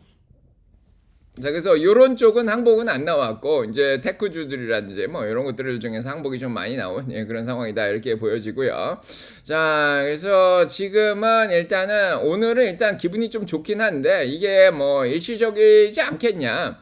자, 그래서 요런 쪽은 항복은 안 나왔고, 이제 테크주들이라든지 뭐 이런 것들 중에서 항복이 좀 많이 나온 그런 상황이다 이렇게 보여지고요. 자, 그래서 지금은 일단은 오늘은 일단 기분이 좀 좋긴 한데, 이게 뭐 일시적이지 않겠냐.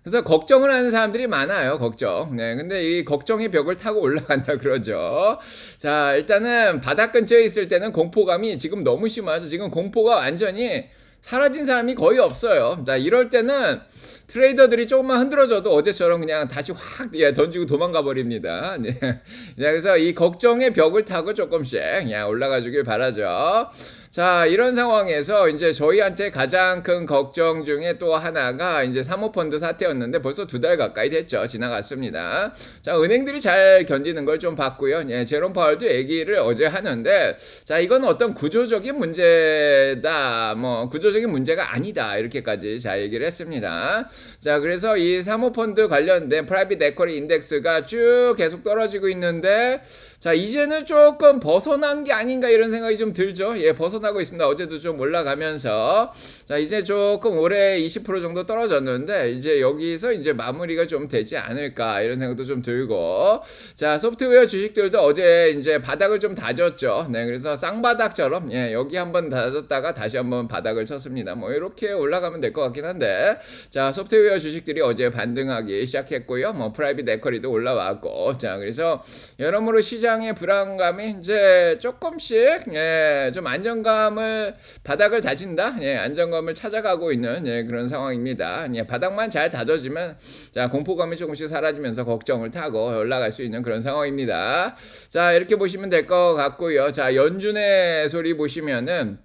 그래서 걱정을 하는 사람들이 많아요. 걱정. 근데 이 걱정의 벽을 타고 올라간다 그러죠. 자, 일단은 바닥 근처에 있을 때는 공포감이 지금 너무 심하죠. 지금 공포가 완전히 사라진 사람이 거의 없어요. 자, 이럴 때는 트레이더들이 조금만 흔들어줘도 어제처럼 그냥 다시 확 던지고 도망가 버립니다. 네. 자, 그래서 이 걱정의 벽을 타고 조금씩 그냥 올라가 주길 바라죠. 자, 이런 상황에서 이제 저희한테 가장 큰 걱정 중에 또 하나가 이제 사모펀드 사태였는데 벌써 2달 가까이 됐죠. 지나갔습니다. 자, 은행들이 잘 견디는 걸 좀 봤고요. 예, 제롬 파월도 얘기를 어제 하는데, 자, 이건 어떤 구조적인 문제다. 뭐, 구조적인 문제가 아니다. 이렇게까지 자, 얘기를 했습니다. 자, 그래서 이 사모펀드 관련된 프라이빗 에쿼리 인덱스가 쭉 계속 떨어지고 있는데, 자, 이제는 조금 벗어난 게 아닌가 이런 생각이 좀 들죠. 예, 벗어나고 있습니다. 어제도 좀 올라가면서. 자, 이제 조금 올해 20% 정도 떨어졌는데, 이제 여기서 이제 마무리가 좀 되지 않을까 이런 생각도 좀 들고. 자, 소프트웨어 주식들도 어제 이제 바닥을 좀 다졌죠. 네, 그래서 쌍바닥처럼, 예, 여기 한번 다졌다가 다시 한번 바닥을 쳤습니다. 뭐, 이렇게 올라가면 될 것 같긴 한데. 자, 소프트웨어 주식들이 어제 반등하기 시작했고요. 뭐, 프라이빗 에쿼리도 올라왔고. 자, 그래서 여러모로 시장의 불안감이 이제 조금씩, 예, 좀 안정감을, 바닥을 다진다? 예, 안정감을 찾아가고 있는, 예, 그런 상황입니다. 예, 바닥만 잘 다져지면, 자, 공포감이 조금씩 사라지면서 걱정을 타고 올라갈 수 있는 그런 상황입니다. 자, 이렇게 보시면 될 것 같고요. 자, 연준의 소리 보시면은,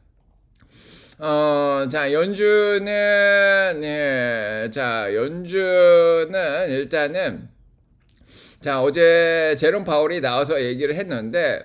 자, 연준은, 예, 자, 연준은 일단은, 자, 어제 제롬 파월이 나와서 얘기를 했는데,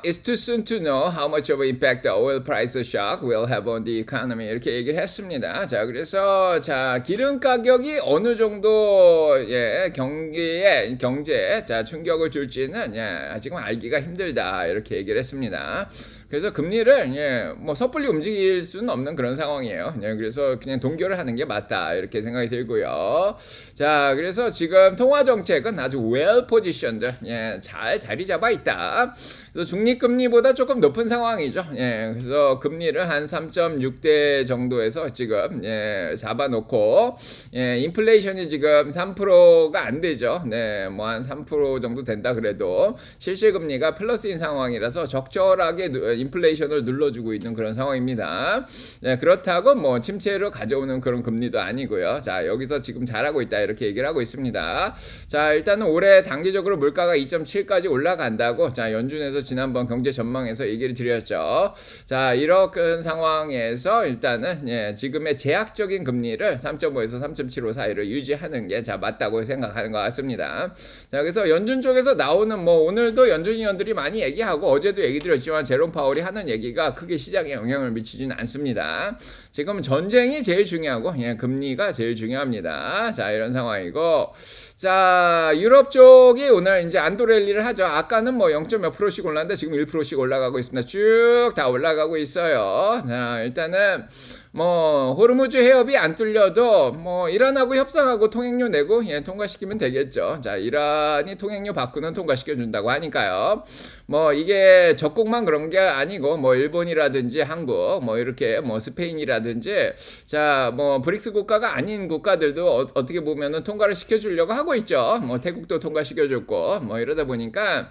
it's too soon to know how much of an impact the oil price shock will have on the economy. 이렇게 얘기를 했습니다. 자, 그래서, 자, 기름 가격이 어느 정도, 예, 경제에, 자, 충격을 줄지는, 예, 아직은 알기가 힘들다. 이렇게 얘기를 했습니다. 그래서 금리를, 예, 뭐, 섣불리 움직일 수는 없는 그런 상황이에요. 예, 그래서 그냥 동결을 하는 게 맞다. 이렇게 생각이 들고요. 자, 그래서 지금 통화 정책은 아주 well positioned, 예, 잘 자리 잡아 있다. 그래서 중립금리보다 조금 높은 상황이죠. 예, 그래서 금리를 한 3.6대 정도에서 지금, 예, 잡아놓고, 예, 인플레이션이 지금 3%가 안 되죠. 네, 뭐 한 3% 정도 된다 그래도 실질금리가 플러스인 상황이라서 적절하게 인플레이션을 눌러주고 있는 그런 상황입니다. 예, 그렇다고 뭐 침체로 가져오는 그런 금리도 아니고요. 자, 여기서 지금 잘하고 있다 이렇게 얘기를 하고 있습니다. 자, 일단은 올해 단기적으로 물가가 2.7까지 올라간다고, 자, 연준에서 지난번 경제 전망에서 얘기를 드렸죠. 자, 이런 상황에서 일단은, 예, 지금의 제약적인 금리를 3.5에서 3.75 사이를 유지하는 게, 자, 맞다고 생각하는 것 같습니다. 자, 그래서 연준 쪽에서 나오는, 뭐 오늘도 연준 위원들이 많이 얘기하고 어제도 얘기 드렸지만 제롬 파월이 하는 얘기가 크게 시장에 영향을 미치지는 않습니다. 지금 전쟁이 제일 중요하고, 예, 금리가 제일 중요합니다. 자, 이런 상황이고, 자, 유럽 쪽이 오늘 이제 안도랠리를 하죠. 아까는 뭐 0.몇 %씩 올랐는데 지금 1%씩 올라가고 있습니다. 쭉 다 올라가고 있어요. 자, 일단은 뭐 호르무즈 해협이 안 뚫려도 뭐 이란하고 협상하고 통행료 내고, 예, 통과시키면 되겠죠. 자, 이란이 통행료 받고는 통과시켜 준다고 하니까요. 뭐 이게 적국만 그런 게 아니고 뭐 일본이라든지 한국, 뭐 이렇게 뭐 스페인이라든지, 자, 뭐 브릭스 국가가 아닌 국가들도 어떻게 보면은 통과를 시켜주려고 하고 있죠. 뭐 태국도 통과시켜줬고, 뭐 이러다 보니까,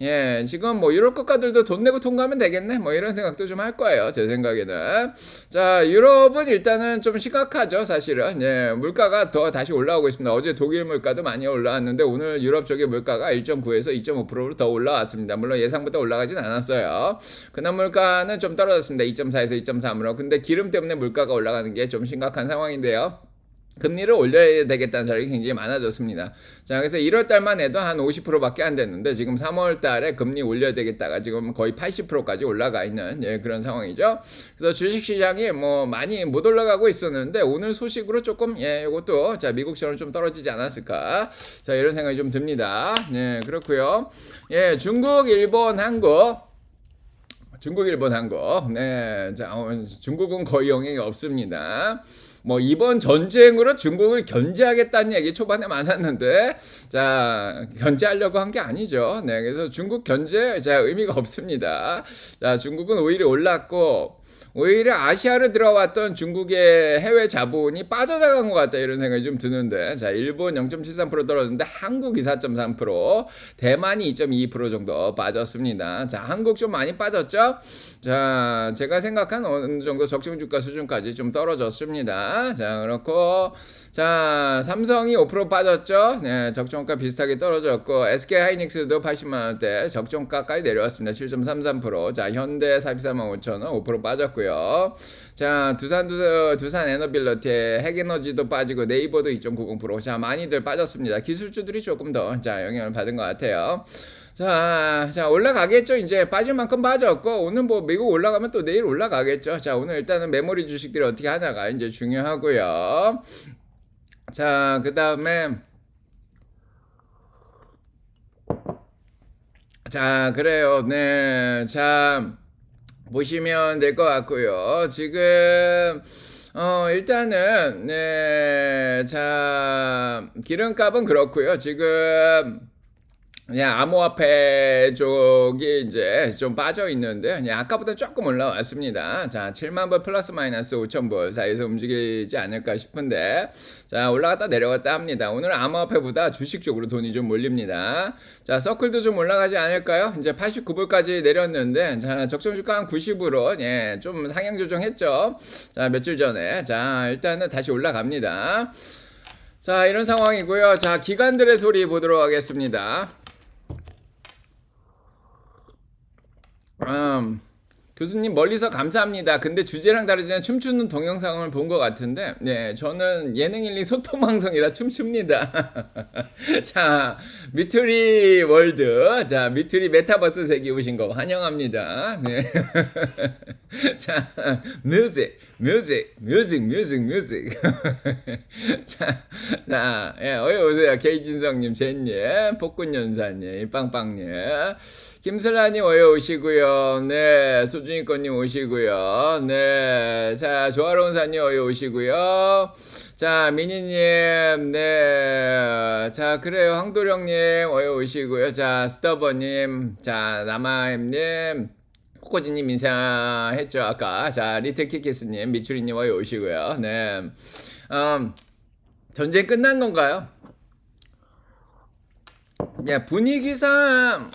예, 지금 뭐 유럽 국가들도 돈 내고 통과하면 되겠네, 뭐 이런 생각도 좀 할 거예요, 제 생각에는. 자, 유럽은 일단은 좀 심각하죠, 사실은. 예, 물가가 더 다시 올라오고 있습니다. 어제 독일 물가도 많이 올라왔는데 오늘 유럽 쪽의 물가가 1.9에서 2.5%로 더 올라왔습니다. 물론 예상보다 올라가진 않았어요. 근원 물가는 좀 떨어졌습니다. 2.4에서 2.3으로. 근데 기름 때문에 물가가 올라가는 게 좀 심각한 상황인데요. 금리를 올려야 되겠다는 사람이 굉장히 많아졌습니다. 자, 그래서 1월 달만 해도 한 50%밖에 안 됐는데 지금 3월 달에 금리 올려야 되겠다가 지금 거의 80%까지 올라가 있는, 예, 그런 상황이죠. 그래서 주식 시장이 뭐 많이 못 올라가고 있었는데 오늘 소식으로 조금, 예, 이것도, 자, 미국처럼 좀 떨어지지 않았을까. 자, 이런 생각이 좀 듭니다. 예, 그렇고요. 예, 중국, 일본, 한국. 네, 자, 중국은 거의 영향이 없습니다. 뭐 이번 전쟁으로 중국을 견제하겠다는 얘기 초반에 많았는데, 자, 견제하려고 한 게 아니죠. 네, 그래서 중국 견제, 자, 의미가 없습니다. 자, 중국은 오히려 올랐고, 오히려 아시아로 들어왔던 중국의 해외 자본이 빠져나간 것 같다 이런 생각이 좀 드는데, 자 일본 0.73% 떨어졌는데 한국이 4.3%, 대만이 2.2% 정도 빠졌습니다. 자 한국 좀 많이 빠졌죠. 자 제가 생각한 어느 정도 적정 주가 수준까지 좀 떨어졌습니다. 자 그렇고 자 삼성이 5% 빠졌죠. 네, 적정가 비슷하게 떨어졌고 SK하이닉스도 80만 원대 적정가까지 내려왔습니다. 7.33%. 자 현대 44만 5천 원 5% 빠졌고요. 자 두산 에너빌리티 핵에너지도 빠지고 네이버도 2.90%. 자 많이들 빠졌습니다. 기술주들이 조금 더 자 영향을 받은 것 같아요. 자 올라가겠죠. 이제 빠질 만큼 빠졌고 오늘 뭐 미국 올라가면 또 내일 올라가겠죠. 자 오늘 일단은 메모리 주식들이 어떻게 하나가 이제 중요하고요. 자 그 다음에 자 그래요. 네, 자 보시면 될 것 같고요. 지금 일단은 네, 자 기름값은 그렇고요. 지금 그냥 암호화폐 쪽이 이제 좀 빠져 있는데 그냥 아까보다 조금 올라왔습니다. 자 7만 불 플러스 마이너스 5천 불 사이에서 움직이지 않을까 싶은데 자 올라갔다 내려갔다 합니다. 오늘 암호화폐보다 주식 쪽으로 돈이 좀 몰립니다. 자 서클도 좀 올라가지 않을까요? 이제 89불까지 내렸는데 자 적정 주가 한 90으로 예, 좀 상향 조정했죠. 자 며칠 전에 자 일단은 다시 올라갑니다. 자 이런 상황이고요. 자 기관들의 소리 보도록 하겠습니다. 교수님 멀리서 감사합니다. 근데 주제랑 다르지만 춤추는 동영상을 본 것 같은데 네 저는 예능일리 소통방송이라 춤춥니다. 자 미투리 월드 자 미투리 메타버스 세계 오신 거 환영합니다. 네. 자 뮤직 자 예, 어여 오세요. 케이진성님 제님 폭군연사님 빵빵님 김슬라님 어여 오시고요. 네, 소중이꺼님 오시고요. 네, 자 조화로운 사님 어여 오시고요. 자 미니님, 네, 자 그래요. 황도령님 어여 오시고요. 자 스터버님, 자 남아임님, 코코지님 인사했죠 아까. 자 리틀키키스님, 미추리님 어여 오시고요. 네, 전쟁 끝난 건가요? 야 분위기상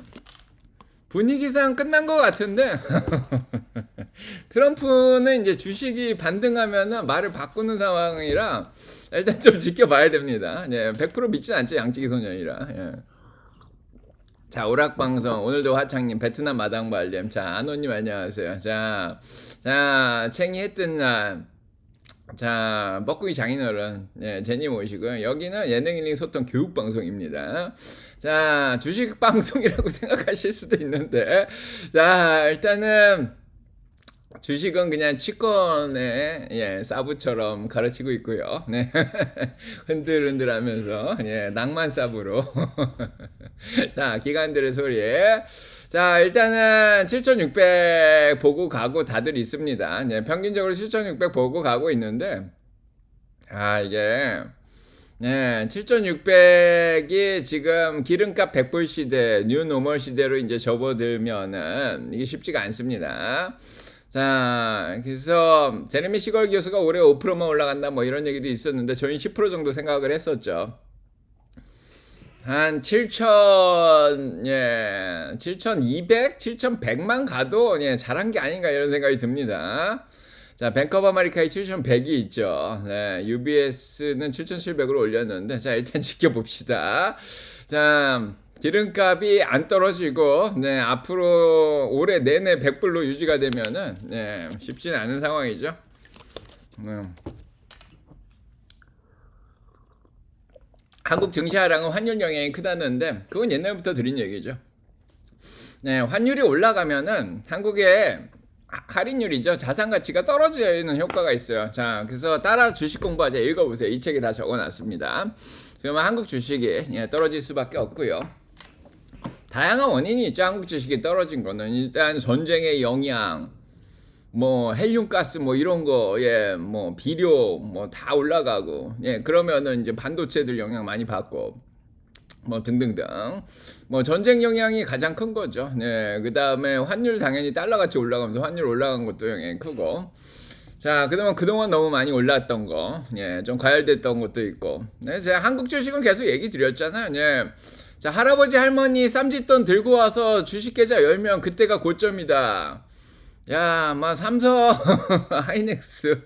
끝난 것 같은데 트럼프는 이제 주식이 반등하면은 말을 바꾸는 상황이라 일단 좀 지켜봐야 됩니다. 예, 100% 믿진 않죠 양치기 소년이라. 예. 자 오락방송 오늘도 화창님 베트남 마당발님 자 안호님 안녕하세요. 자 챙이 했던 날 자 먹구이 장인어른 예, 제님 오시고요. 여기는 예능일링 소통 교육방송입니다. 자 주식 방송이라고 생각하실 수도 있는데 자 일단은 주식은 그냥 치권의 예, 사부처럼 가르치고 있고요. 네. 흔들흔들하면서 예, 낭만 사부로 자 기관들의 소리에 자 일단은 7600 보고 가고 다들 있습니다. 예, 평균적으로 7600 보고 가고 있는데 이게 네, 7600이 지금 기름값 100불 시대, 뉴노멀 시대로 이제 접어들면은 이게 쉽지가 않습니다. 자, 그래서 제레미 시걸 교수가 올해 5%만 올라간다 뭐 이런 얘기도 있었는데 저희는 10% 정도 생각을 했었죠. 한 7,200, 7,100만 가도 예, 잘한 게 아닌가 이런 생각이 듭니다. 자, 뱅크 오브 아메리카에 7,100이 있죠. 네, UBS는 7,700으로 올렸는데, 자, 일단 지켜봅시다. 자, 기름값이 안 떨어지고, 네, 앞으로 올해 내내 100불로 유지가 되면은, 네, 쉽지는 않은 상황이죠. 한국 증시 하락은 환율 영향이 크다는데, 그건 옛날부터 드린 얘기죠. 네, 환율이 올라가면은 한국의 할인율이죠. 자산 가치가 떨어지는 효과가 있어요. 자, 그래서 따라 주식 공부하자 읽어보세요. 이 책에 다 적어놨습니다. 그러면 한국 주식이 떨어질 수밖에 없고요. 다양한 원인이 있죠. 한국 주식이 떨어진 거는 일단 전쟁의 영향, 뭐 헬륨가스 뭐 이런 거, 예, 뭐 비료 뭐 다 올라가고, 예, 그러면은 이제 반도체들 영향 많이 받고. 뭐 등등등. 뭐 전쟁 영향이 가장 큰 거죠. 네. 그다음에 환율 당연히 달러 같이 올라가면서 환율 올라간 것도 영향이 크고. 자, 그동안 너무 많이 올랐던 거, 예, 좀 과열됐던 것도 있고. 네, 제가 한국 주식은 계속 얘기 드렸잖아요. 예. 자, 할아버지 할머니 쌈짓돈 들고 와서 주식 계좌 열면 그때가 고점이다. 야, 막 삼성, 하이닉스.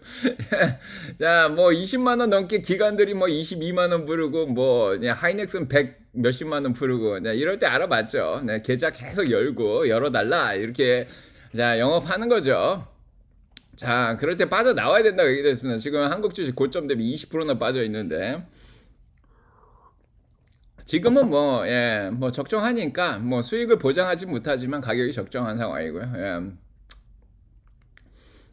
자, 뭐 20만 원 넘게 기관들이 뭐 22만 원 부르고 뭐 하이닉스는 100 몇십만 원 부르고. 네, 이럴 때 알아봤죠. 네, 계좌 계속 열어달라 이렇게 자 영업하는 거죠. 자, 그럴 때 빠져나와야 된다고 얘기했습니다. 지금 한국 주식 고점 대비 20%나 빠져 있는데 지금은 뭐, 예, 뭐 적정하니까 뭐 수익을 보장하지 못하지만 가격이 적정한 상황이고요. 예.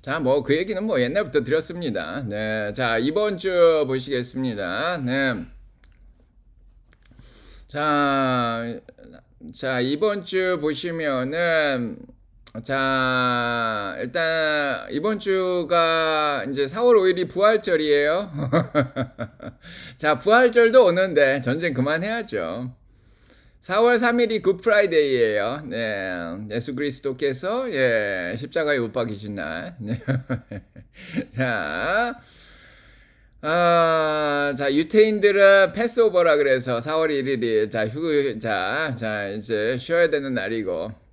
자, 뭐 그 얘기는 뭐 옛날부터 드렸습니다. 네, 자 이번 주 보시겠습니다. 네, 자, 자 이번 주 보시면은 자 일단 이번 주가 이제 4월 5일이 부활절이에요. 자 부활절도 오는데 전쟁 그만해야죠. 4월 3일이 굿프라이데이예요. 네, 예수 그리스도께서 예, 십자가에 못 박히신 날. 네. 자, 자 유태인들은 패스오버라 그래서 4월 1일이 자 이제 쉬어야 되는 날이고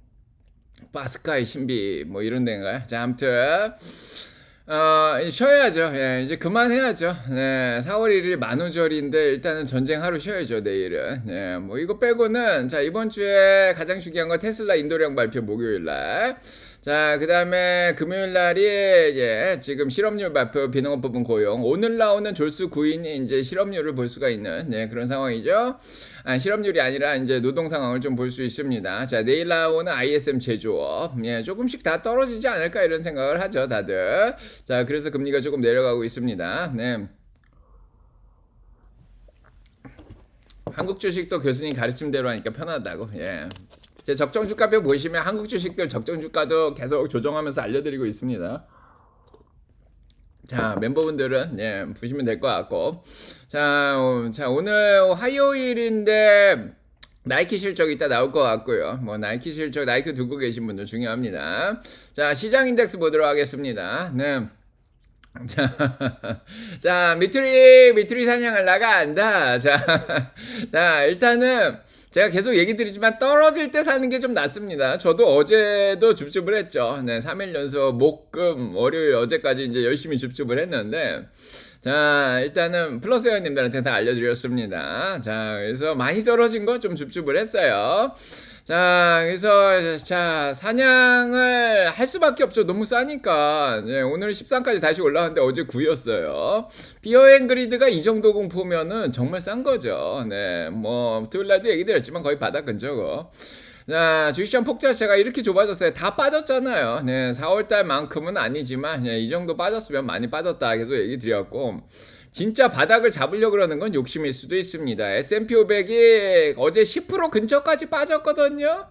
파스카의 신비 뭐 이런 데인가요? 자 아무튼 쉬어야죠. 예, 이제 그만해야죠. 네, 4월 1일 만우절인데 일단은 전쟁 하루 쉬어야죠, 내일은. 예, 뭐 이거 빼고는 자 이번 주에 가장 중요한 건 테슬라 인도량 발표 목요일 날. 자, 그 다음에 금요일 날이, 예, 지금 실업률 발표, 비농업 부분 고용. 오늘 나오는 졸수 구인이 이제 실업률을 볼 수가 있는, 네, 그런 상황이죠. 실업률이 아니라 이제 노동 상황을 좀 볼 수 있습니다. 자, 내일 나오는 ISM 제조업. 예, 조금씩 다 떨어지지 않을까 이런 생각을 하죠, 다들. 자, 그래서 금리가 조금 내려가고 있습니다. 네. 한국 주식도 교수님 가르침대로 하니까 편하다고, 예. 제 적정 주가표 보시면 한국 주식들 적정 주가도 계속 조정하면서 알려드리고 있습니다. 자 멤버분들은 예 보시면 될 것 같고 자 오늘 화요일인데 나이키 실적 이따 나올 것 같고요. 뭐 나이키 실적 나이키 두고 계신 분들 중요합니다. 자 시장 인덱스 보도록 하겠습니다. 네. 자 미투리 사냥을 나간다. 자 일단은 제가 계속 얘기 드리지만 떨어질 때 사는 게 좀 낫습니다. 저도 어제도 줍줍을 했죠. 네, 3일 연속 목금 월요일 어제까지 이제 열심히 줍줍을 했는데 자 일단은 플러스 회원님들한테 다 알려드렸습니다. 자 그래서 많이 떨어진 거 좀 줍줍을 했어요. 자 그래서 자 사냥을 할 수밖에 없죠. 너무 싸니까. 네, 오늘 13까지 다시 올라왔는데 어제 9였어요. 비어앤그리드가 이 정도 공포면은 정말 싼 거죠. 네, 뭐 토요일날도 얘기 드렸지만 거의 바닥 근처고. 자, 주식시장 폭 자체가 이렇게 좁아졌어요. 다 빠졌잖아요. 네, 4월달만큼은 아니지만 이 정도 빠졌으면 많이 빠졌다 계속 얘기 드렸고 진짜 바닥을 잡으려고 그러는 건 욕심일 수도 있습니다. S&P 500이 어제 10% 근처까지 빠졌거든요.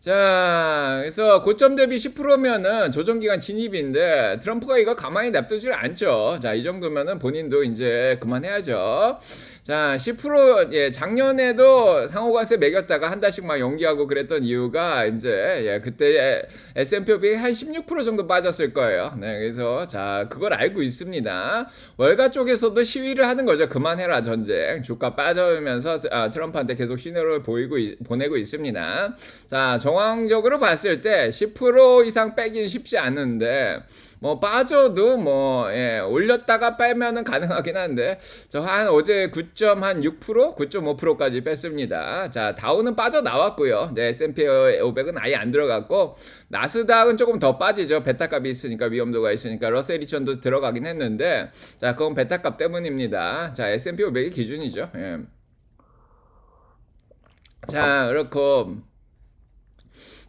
자, 그래서 고점 대비 10%면은 조정기간 진입인데 트럼프가 이거 가만히 냅두질 않죠. 자, 이 정도면은 본인도 이제 그만해야죠. 자, 10% 예, 작년에도 상호관세 매겼다가 한 달씩 막 연기하고 그랬던 이유가 이제 예, 그때 S&P 500이 한 16% 정도 빠졌을 거예요. 네, 그래서 자, 그걸 알고 있습니다. 월가 쪽에서도 시위를 하는 거죠. 그만해라 전쟁. 주가 빠져면서 트럼프한테 계속 신호를 보내고 있습니다. 자, 정황적으로 봤을 때 10% 이상 빼긴 쉽지 않은데 뭐 빠져도 뭐 예, 올렸다가 빼면은 가능하긴 한데 저 한 어제 9.6% 9.5%까지 뺐습니다. 자 다우는 빠져 나왔고요. 네, S&P 500은 아예 안 들어갔고 나스닥은 조금 더 빠지죠. 베타값이 있으니까 위험도가 있으니까 러셀 2000도 들어가긴 했는데 자 그건 베타값 때문입니다. 자 S&P 500이 기준이죠. 예. 자 그렇고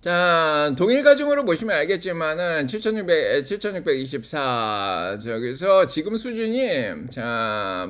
자, 동일 가중으로 보시면 알겠지만은 7624. 저기서 지금 수준이 자,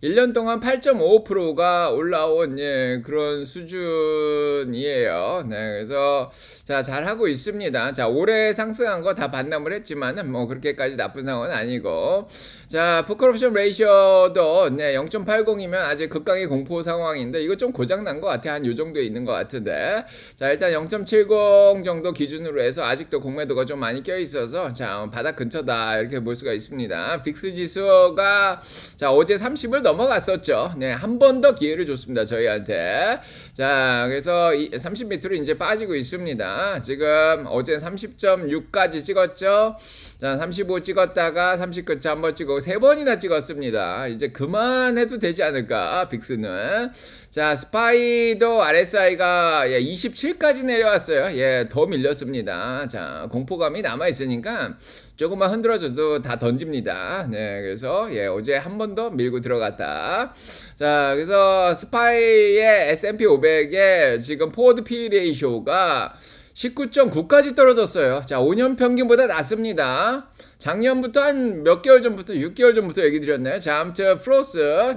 1년 동안 8.55%가 올라온 그런 수준이에요. 네, 그래서 자, 잘 하고 있습니다. 자, 올해 상승한 거 다 반납을 했지만은 뭐 그렇게까지 나쁜 상황은 아니고. 자, 풋컬옵션 레이셔도 네, 0.80이면 아직 극강의 공포 상황인데 이거 좀 고장 난 것 같아. 한 요 정도에 있는 것 같은데. 자, 일단 0.70 정도 기준으로 해서 아직도 공매도가 좀 많이 껴 있어서 자, 바닥 근처다 이렇게 볼 수가 있습니다. 빅스 지수가 자, 어제 30을 넘어갔었죠. 네, 한 번 더 기회를 줬습니다, 저희한테. 자, 그래서 30 밑으로 이제 빠지고 있습니다. 지금 어제 30.6까지 찍었죠. 자, 35 찍었다가 30 끝에 한번 찍고 세 번이나 찍었습니다. 이제 그만해도 되지 않을까, 빅스는. 자, 스파이도 RSI가 27까지 내려왔어요. 예, 더 밀렸습니다. 자, 공포감이 남아있으니까 조금만 흔들어줘도 다 던집니다. 네, 그래서 어제 한 번 더 밀고 들어갔다. 자, 그래서 스파이의 S&P 500의 지금 포워드 P 레이쇼가 19.9까지 떨어졌어요. 자, 5년 평균보다 낮습니다. 작년부터 한 몇 개월 전부터 6개월 전부터 얘기 드렸나요? 자, 아무튼 프로스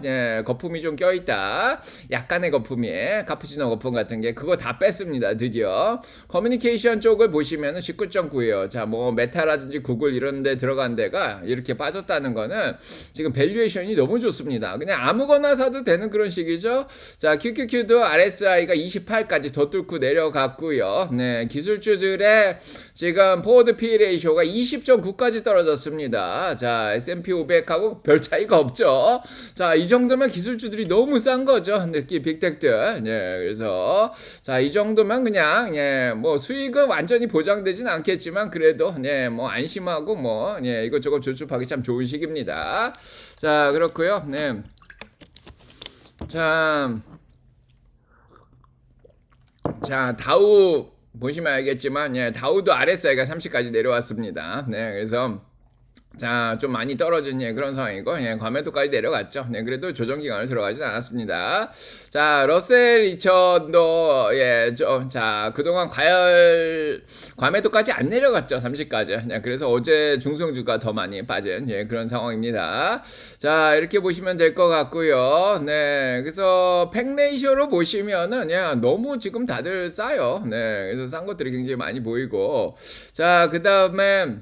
거품이 좀 껴있다. 약간의 거품이 카푸치노 거품 같은 게 그거 다 뺐습니다. 드디어 커뮤니케이션 쪽을 보시면은 19.9예요. 자, 뭐 메타라든지 구글 이런 데 들어간 데가 이렇게 빠졌다는 거는 지금 밸류에이션이 너무 좋습니다. 그냥 아무거나 사도 되는 그런 식이죠. 자, QQQ도 RSI가 28까지 더 뚫고 내려갔고요. 네, 기술주들의 지금 포워드 P 레이쇼가 20.9까지 떨어졌습니다. 자, S&P 500하고 별 차이가 없죠. 자, 이 정도면 기술주들이 너무 싼 거죠. 특히 빅텍들. 그래서 자, 이 정도면 그냥 뭐 수익은 완전히 보장되진 않겠지만 그래도 뭐 안심하고 뭐 이것저것 조줍하기 참 좋은 시기입니다. 자, 그렇고요. 자, 다우 보시면 알겠지만 다우도 RSI가 30까지 내려왔습니다. 그래서 자, 좀 많이 떨어진 그런 상황이고 과매도까지 내려갔죠. 그래도 조정 기간을 들어가진 않았습니다. 자, 러셀 2000도 자, 그동안 과매도까지 안 내려갔죠. 30까지. 그래서 어제 중소형주가 더 많이 빠진 그런 상황입니다. 자, 이렇게 보시면 될 것 같고요. 그래서 팩 레이쇼로 보시면은 너무 지금 다들 싸요. 그래서 싼 것들이 굉장히 많이 보이고. 자, 그다음에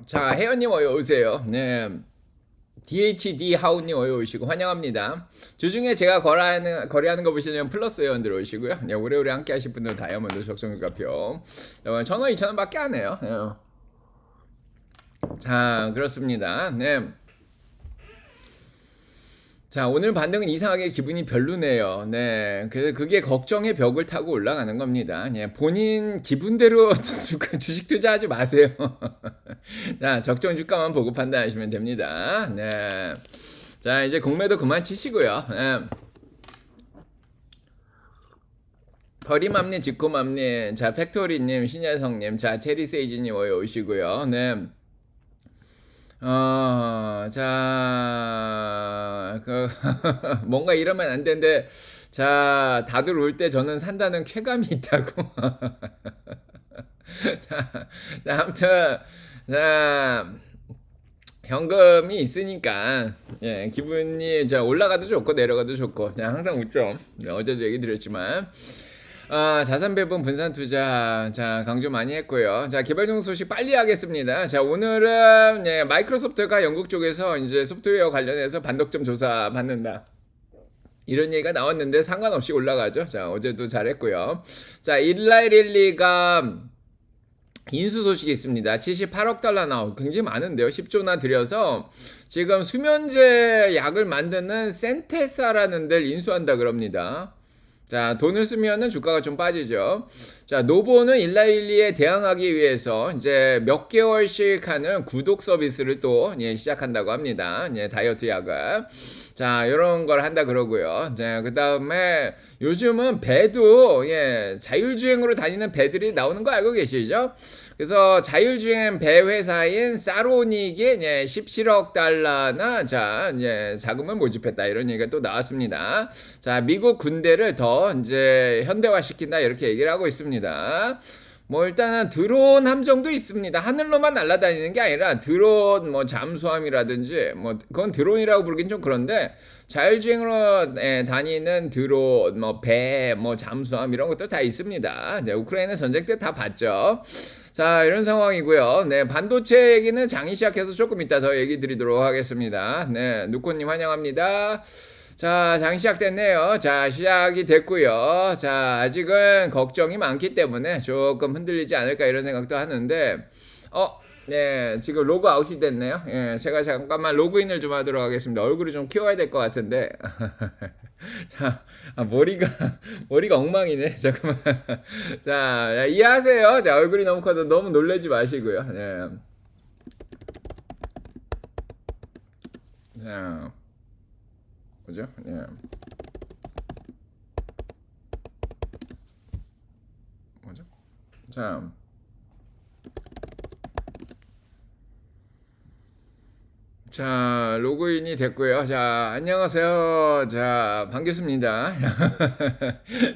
자, 혜연님 어여 오세요. DHD 하우님 어여 오시고 환영합니다. 주중에 제가 거래하는 거 보시면 플러스 회원들 오시고요. 오래오래 함께 하실 분들 다이아몬드 적성유가표 1,000원, 2,000원 밖에 안 해요. 자, 그렇습니다. 자, 오늘 반등은 이상하게 기분이 별로네요. 그래서 그게 걱정의 벽을 타고 올라가는 겁니다. 본인 기분대로 주식 투자하지 마세요. 자, 적정 주가만 보고 판단하시면 됩니다. 자, 이제 공매도 그만 치시고요. 버리맘님, 지코맘님, 자, 팩토리님, 신여성님, 자, 체리세이지님 오시고요. 자, 뭔가 이러면 안 되는데, 자, 다들 올 때 저는 산다는 쾌감이 있다고. 자, 아무튼, 자, 현금이 있으니까, 기분이, 자, 올라가도 좋고, 내려가도 좋고, 그냥 항상 웃죠. 어제도 얘기 드렸지만. 자산 배분 분산 투자 자 강조 많이 했고요. 자, 개발용 소식 빨리 하겠습니다. 자, 오늘은 마이크로소프트가 영국 쪽에서 이제 소프트웨어 관련해서 반독점 조사 받는다. 이런 얘기가 나왔는데 상관없이 올라가죠. 자, 어제도 잘했고요. 자, 일라이릴리가 인수 소식이 있습니다. 78억 달러 나오고 굉장히 많은데요. 10조나 들여서 지금 수면제 약을 만드는 센테사라는 데를 인수한다 그럽니다. 자, 돈을 쓰면은 주가가 좀 빠지죠. 자, 노보는 일라일리에 대항하기 위해서 이제 몇 개월씩 하는 구독 서비스를 또 시작한다고 합니다. 다이어트 약을. 자, 이런 걸 한다 그러고요. 자, 그 다음에 요즘은 배도 자율주행으로 다니는 배들이 나오는 거 알고 계시죠? 그래서 자율주행 배 회사인 사로닉이 17억 달러나 자금을 모집했다 이런 얘기가 또 나왔습니다. 자, 미국 군대를 더 이제 현대화시킨다 이렇게 얘기를 하고 있습니다. 뭐 일단은 드론 함정도 있습니다. 하늘로만 날아다니는 게 아니라 드론 뭐 잠수함이라든지 뭐 그건 드론이라고 부르긴 좀 그런데 자율주행으로 다니는 드론 뭐 배 뭐 잠수함 이런 것도 다 있습니다. 이제 우크라이나 전쟁 때 다 봤죠. 자, 이런 상황이고요. 네, 반도체 얘기는 장이 시작해서 조금 이따 더 얘기 드리도록 하겠습니다. 네, 누코님 환영합니다. 자, 장 시작됐네요. 자, 시작이 됐고요. 자, 아직은 걱정이 많기 때문에 조금 흔들리지 않을까 이런 생각도 하는데, 네, 지금 로그 아웃이 됐네요. 예, 제가 잠깐만 로그인을 좀 하도록 하겠습니다. 얼굴을 좀 키워야 될 것 같은데. 자, 머리가 엉망이네. 잠깐만. 자, 이해하세요. 자, 얼굴이 너무 커도 너무 놀라지 마시고요. 네. 자, 뭐죠? 예. 뭐죠? 자, 로그인이 됐고요. 자, 안녕하세요. 자, 반갑습니다.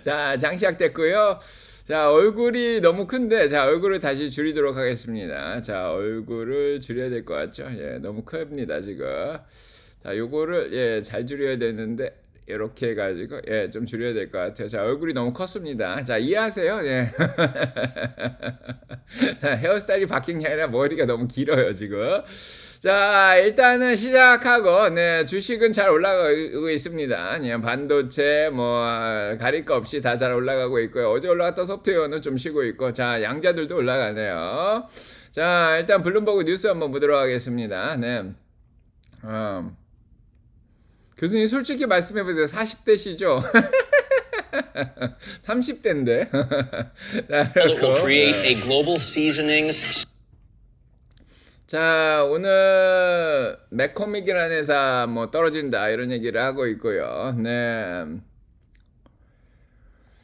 자, 장시작 됐고요. 자, 얼굴이 너무 큰데, 자, 얼굴을 다시 줄이도록 하겠습니다. 자, 얼굴을 줄여야 될 것 같죠? 예, 너무 큽니다, 지금. 자, 요거를, 잘 줄여야 되는데, 이렇게 해가지고, 좀 줄여야 될 것 같아요. 자, 얼굴이 너무 컸습니다. 자, 이해하세요? 예. 자, 헤어스타일이 바뀐 게 아니라 머리가 너무 길어요, 지금. 자, 일단은 시작하고, 네, 주식은 잘 올라가고 있습니다. 반도체, 뭐, 가릴 거 없이 다 잘 올라가고 있고요. 어제 올라갔던 소프트웨어는 좀 쉬고 있고, 자, 양자들도 올라가네요. 자, 일단 블룸버그 뉴스 한번 보도록 하겠습니다. 네. 교수님 솔직히 말씀해보세요. 40대시죠? 30대인데. 자, 그렇고. 자, 오늘 맥코믹이라는 회사 뭐 떨어진다 이런 얘기를 하고 있고요. 네.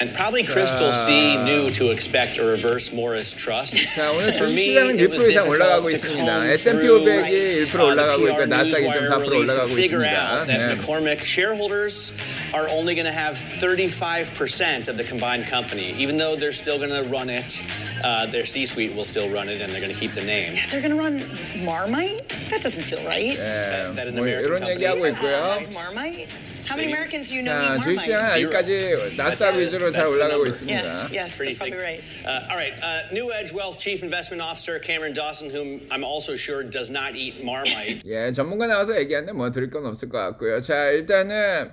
And probably Crystal C knew to expect a reverse Morris trust. 자, 오늘 주식시장은 1% 이상 올라가고 있습니다. S&P 500이 1% 올라가고 있고 나스닥 2.4% 올라가고 있습니다. 네. McCormick shareholders are only going to have 35% of the combined company, even though they're still going to run it. Their C-suite will still run it, and they're going to keep the name. They're going to run Marmite? That doesn't feel right. 네, That an 뭐 American 이런 얘기하고 company 있고요. Marmite? How many Americans do you know 자, eat 주식시장은 Marmite? 아직까지 나스닥 위주로 잘 That's the 올라가고 number. 있습니다. Yes, Pretty that's probably right. All right. New Edge Wealth Chief Investment Officer Cameron Dawson, whom I'm also sure does not eat Marmite. 예, 전문가 나와서 얘기하는데 뭐 드릴 건 없을 것 같고요. 자, 일단은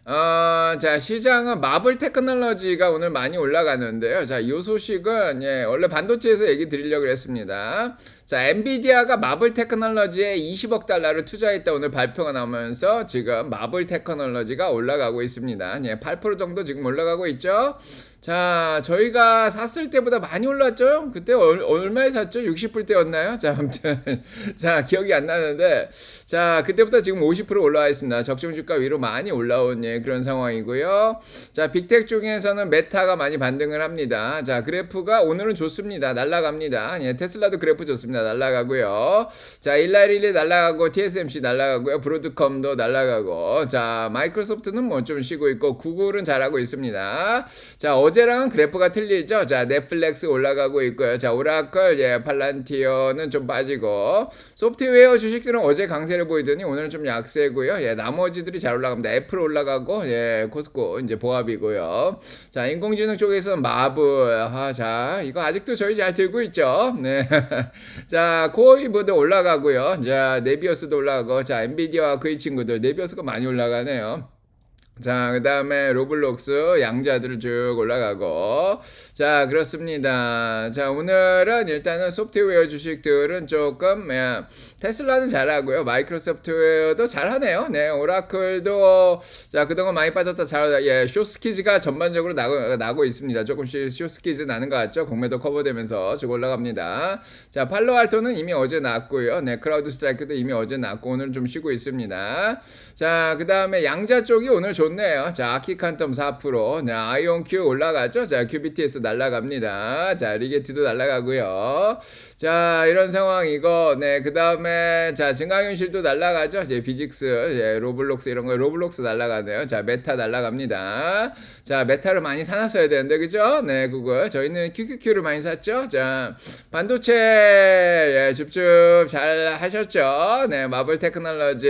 자, 시장은 마블 테크놀로지가 오늘 많이 올라가는데요. 자, 이 소식은 원래 반도체에서 얘기 드리려고 했습니다. 자, 엔비디아가 마블 테크놀로지에 20억 달러를 투자했다 오늘 발표가 나오면서 지금 마블 테크놀로지가 올라가고 있습니다. 8% 정도 지금 올라가고 있죠. 자, 저희가 샀을 때보다 많이 올랐죠? 그때 얼마에 샀죠? 60불대였나요? 자, 아무튼 자, 기억이 안 나는데 자, 그때부터 지금 50% 올라와 있습니다. 적정주가 위로 많이 올라온 그런 상황이고요. 자, 빅텍 중에서는 메타가 많이 반등을 합니다. 자, 그래프가 오늘은 좋습니다. 날아갑니다. 테슬라도 그래프 좋습니다. 날아가고요. 자, 일라일리 날아가고 TSMC 날아가고요. 브로드컴도 날아가고 자, 마이크로소프트는 뭐 좀 쉬고 있고 구글은 잘하고 있습니다. 자, 어제랑은 그래프가 틀리죠. 자, 넷플릭스 올라가고 있고요. 자, 오라클, 팔란티어는 좀 빠지고 소프트웨어 주식들은 어제 강세를 보이더니 오늘은 좀 약세고요. 나머지들이 잘 올라갑니다. 애플 올라가고 코스코 이제 보합이고요. 자, 인공지능 쪽에서는 마블 자, 이거 아직도 저희 잘 들고 있죠. 네. 자, 코어이브도 올라가고요. 자, 네비어스도 올라가고 자, 엔비디아와 그의 친구들 네비어스가 많이 올라가네요. 자, 그 다음에 로블록스 양자들 쭉 올라가고. 자, 그렇습니다. 자, 오늘은 일단은 소프트웨어 주식들은 조금, 테슬라는 잘하고요. 마이크로소프트웨어도 잘하네요. 네, 오라클도, 자, 그동안 많이 빠졌다 잘하다. 예, 쇼스키즈가 전반적으로 나고 있습니다. 조금씩 쇼스키즈 나는 것 같죠? 공매도 커버되면서 쭉 올라갑니다. 자, 팔로알토는 이미 어제 났고요. 네, 크라우드 스트라이크도 이미 어제 났고, 오늘 좀 쉬고 있습니다. 자, 그 다음에 양자 쪽이 오늘 좋네요. 자, 아키칸텀 4%. 자, 아이온큐 올라가죠. 자, QBTS 날라갑니다. 자, 리게티도 날라가고요. 자, 이런 상황이고, 네, 그 다음에, 자, 증강현실도 날라가죠. 이제 비직스, 예, 로블록스 이런 거, 로블록스 날라가네요. 자, 메타 날라갑니다. 자, 메타를 많이 사놨어야 되는데, 그죠? 네, 구글. 저희는 QQQ를 많이 샀죠. 자, 반도체, 예, 줍줍 잘 하셨죠. 네, 마블 테크놀로지,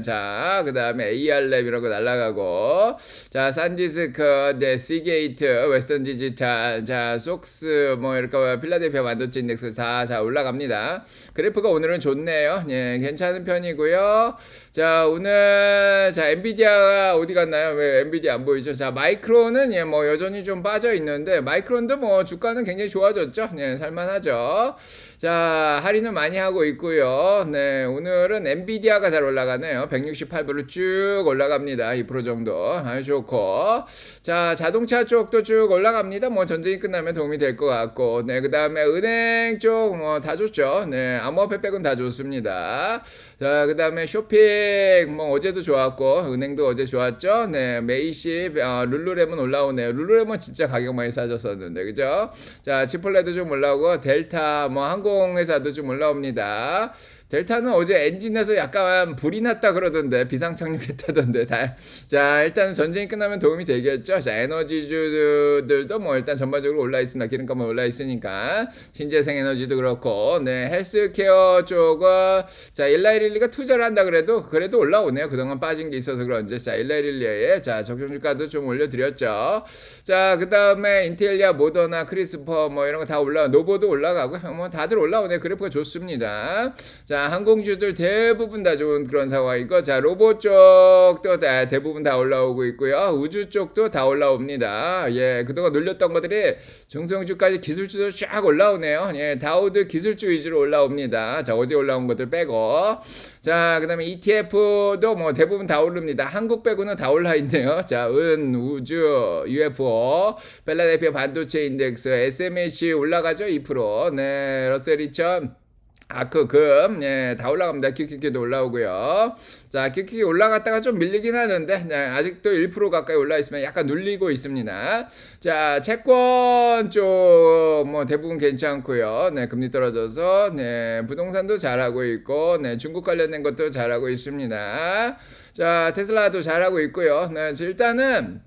자, 그 다음에 AR랩 이런 거 날라가고, 자, 산디스크, 네, 시게이트, 웨스턴 디지털, 자, 속스, 뭐, 이렇게 필라델피아 반도체 인덱스 자, 올라갑니다. 그래프가 오늘은 좋네요. 예, 괜찮은 편이고요. 자, 오늘, 자, 엔비디아가 어디 갔나요? 왜 엔비디아 안 보이죠? 자, 마이크론은, 예, 뭐, 여전히 좀 빠져 있는데, 마이크론도 뭐, 주가는 굉장히 좋아졌죠? 예, 살만하죠? 자, 할인을 많이 하고 있고요. 네, 오늘은 엔비디아가 잘 올라가네요. 168불로 쭉 올라갑니다. 2% 정도. 아주 좋고. 자, 자동차 쪽도 쭉 올라갑니다. 뭐, 전쟁이 끝나면 도움이 될 것 같고. 네, 그 다음에 은행 쪽, 뭐, 다 좋죠. 네, 암호화폐 빼곤 다 좋습니다. 자, 그 다음에 쇼핑, 뭐, 어제도 좋았고, 은행도 어제 좋았죠. 네, 메이십, 룰루레몬 올라오네요. 룰루레몬 진짜 가격 많이 싸졌었는데, 그죠? 자, 치폴레도 좀 올라오고, 델타, 뭐, 항공회사도 좀 올라옵니다. 델타는 어제 엔진에서 약간 불이 났다 그러던데 비상 착륙했다던데 자, 일단 전쟁이 끝나면 도움이 되겠죠. 자, 에너지주들도 뭐 일단 전반적으로 올라 있습니다. 기름값만 올라 있으니까 신재생 에너지도 그렇고, 네, 헬스케어 쪽은 자, 일라이릴리가 투자를 한다 그래도 올라오네요. 그동안 빠진 게 있어서 그런지. 자, 일라이릴리에 자, 적용주가도 좀 올려드렸죠. 자, 그 다음에 인텔리아, 모더나, 크리스퍼 뭐 이런 거 다 노보도 올라가고 뭐 다들 올라오네요. 그래프가 좋습니다. 자, 항공주들 대부분 다 좋은 그런 상황이고, 자, 로봇 쪽도 대부분 다 올라오고 있고요. 우주 쪽도 다 올라옵니다. 예, 그동안 눌렸던 것들이 중성주까지 기술주도 쫙 올라오네요. 예, 다우도 기술주 위주로 올라옵니다. 자, 어제 올라온 것들 빼고. 자, 그 다음에 ETF도 뭐 대부분 다 오릅니다. 한국 빼고는 다 올라 있네요. 자, 우주, UFO, 필라델피아 반도체 인덱스, SMH 올라가죠. 2%. 네, 러셀 2000. 금, 예, 다 올라갑니다. QQQ도 올라오고요. 자, QQQ 올라갔다가 좀 밀리긴 하는데, 네, 아직도 1% 가까이 올라있으면 약간 눌리고 있습니다. 자, 채권 쪽, 뭐, 대부분 괜찮고요. 네, 금리 떨어져서, 네, 부동산도 잘하고 있고, 네, 중국 관련된 것도 잘하고 있습니다. 자, 테슬라도 잘하고 있고요. 네, 일단은,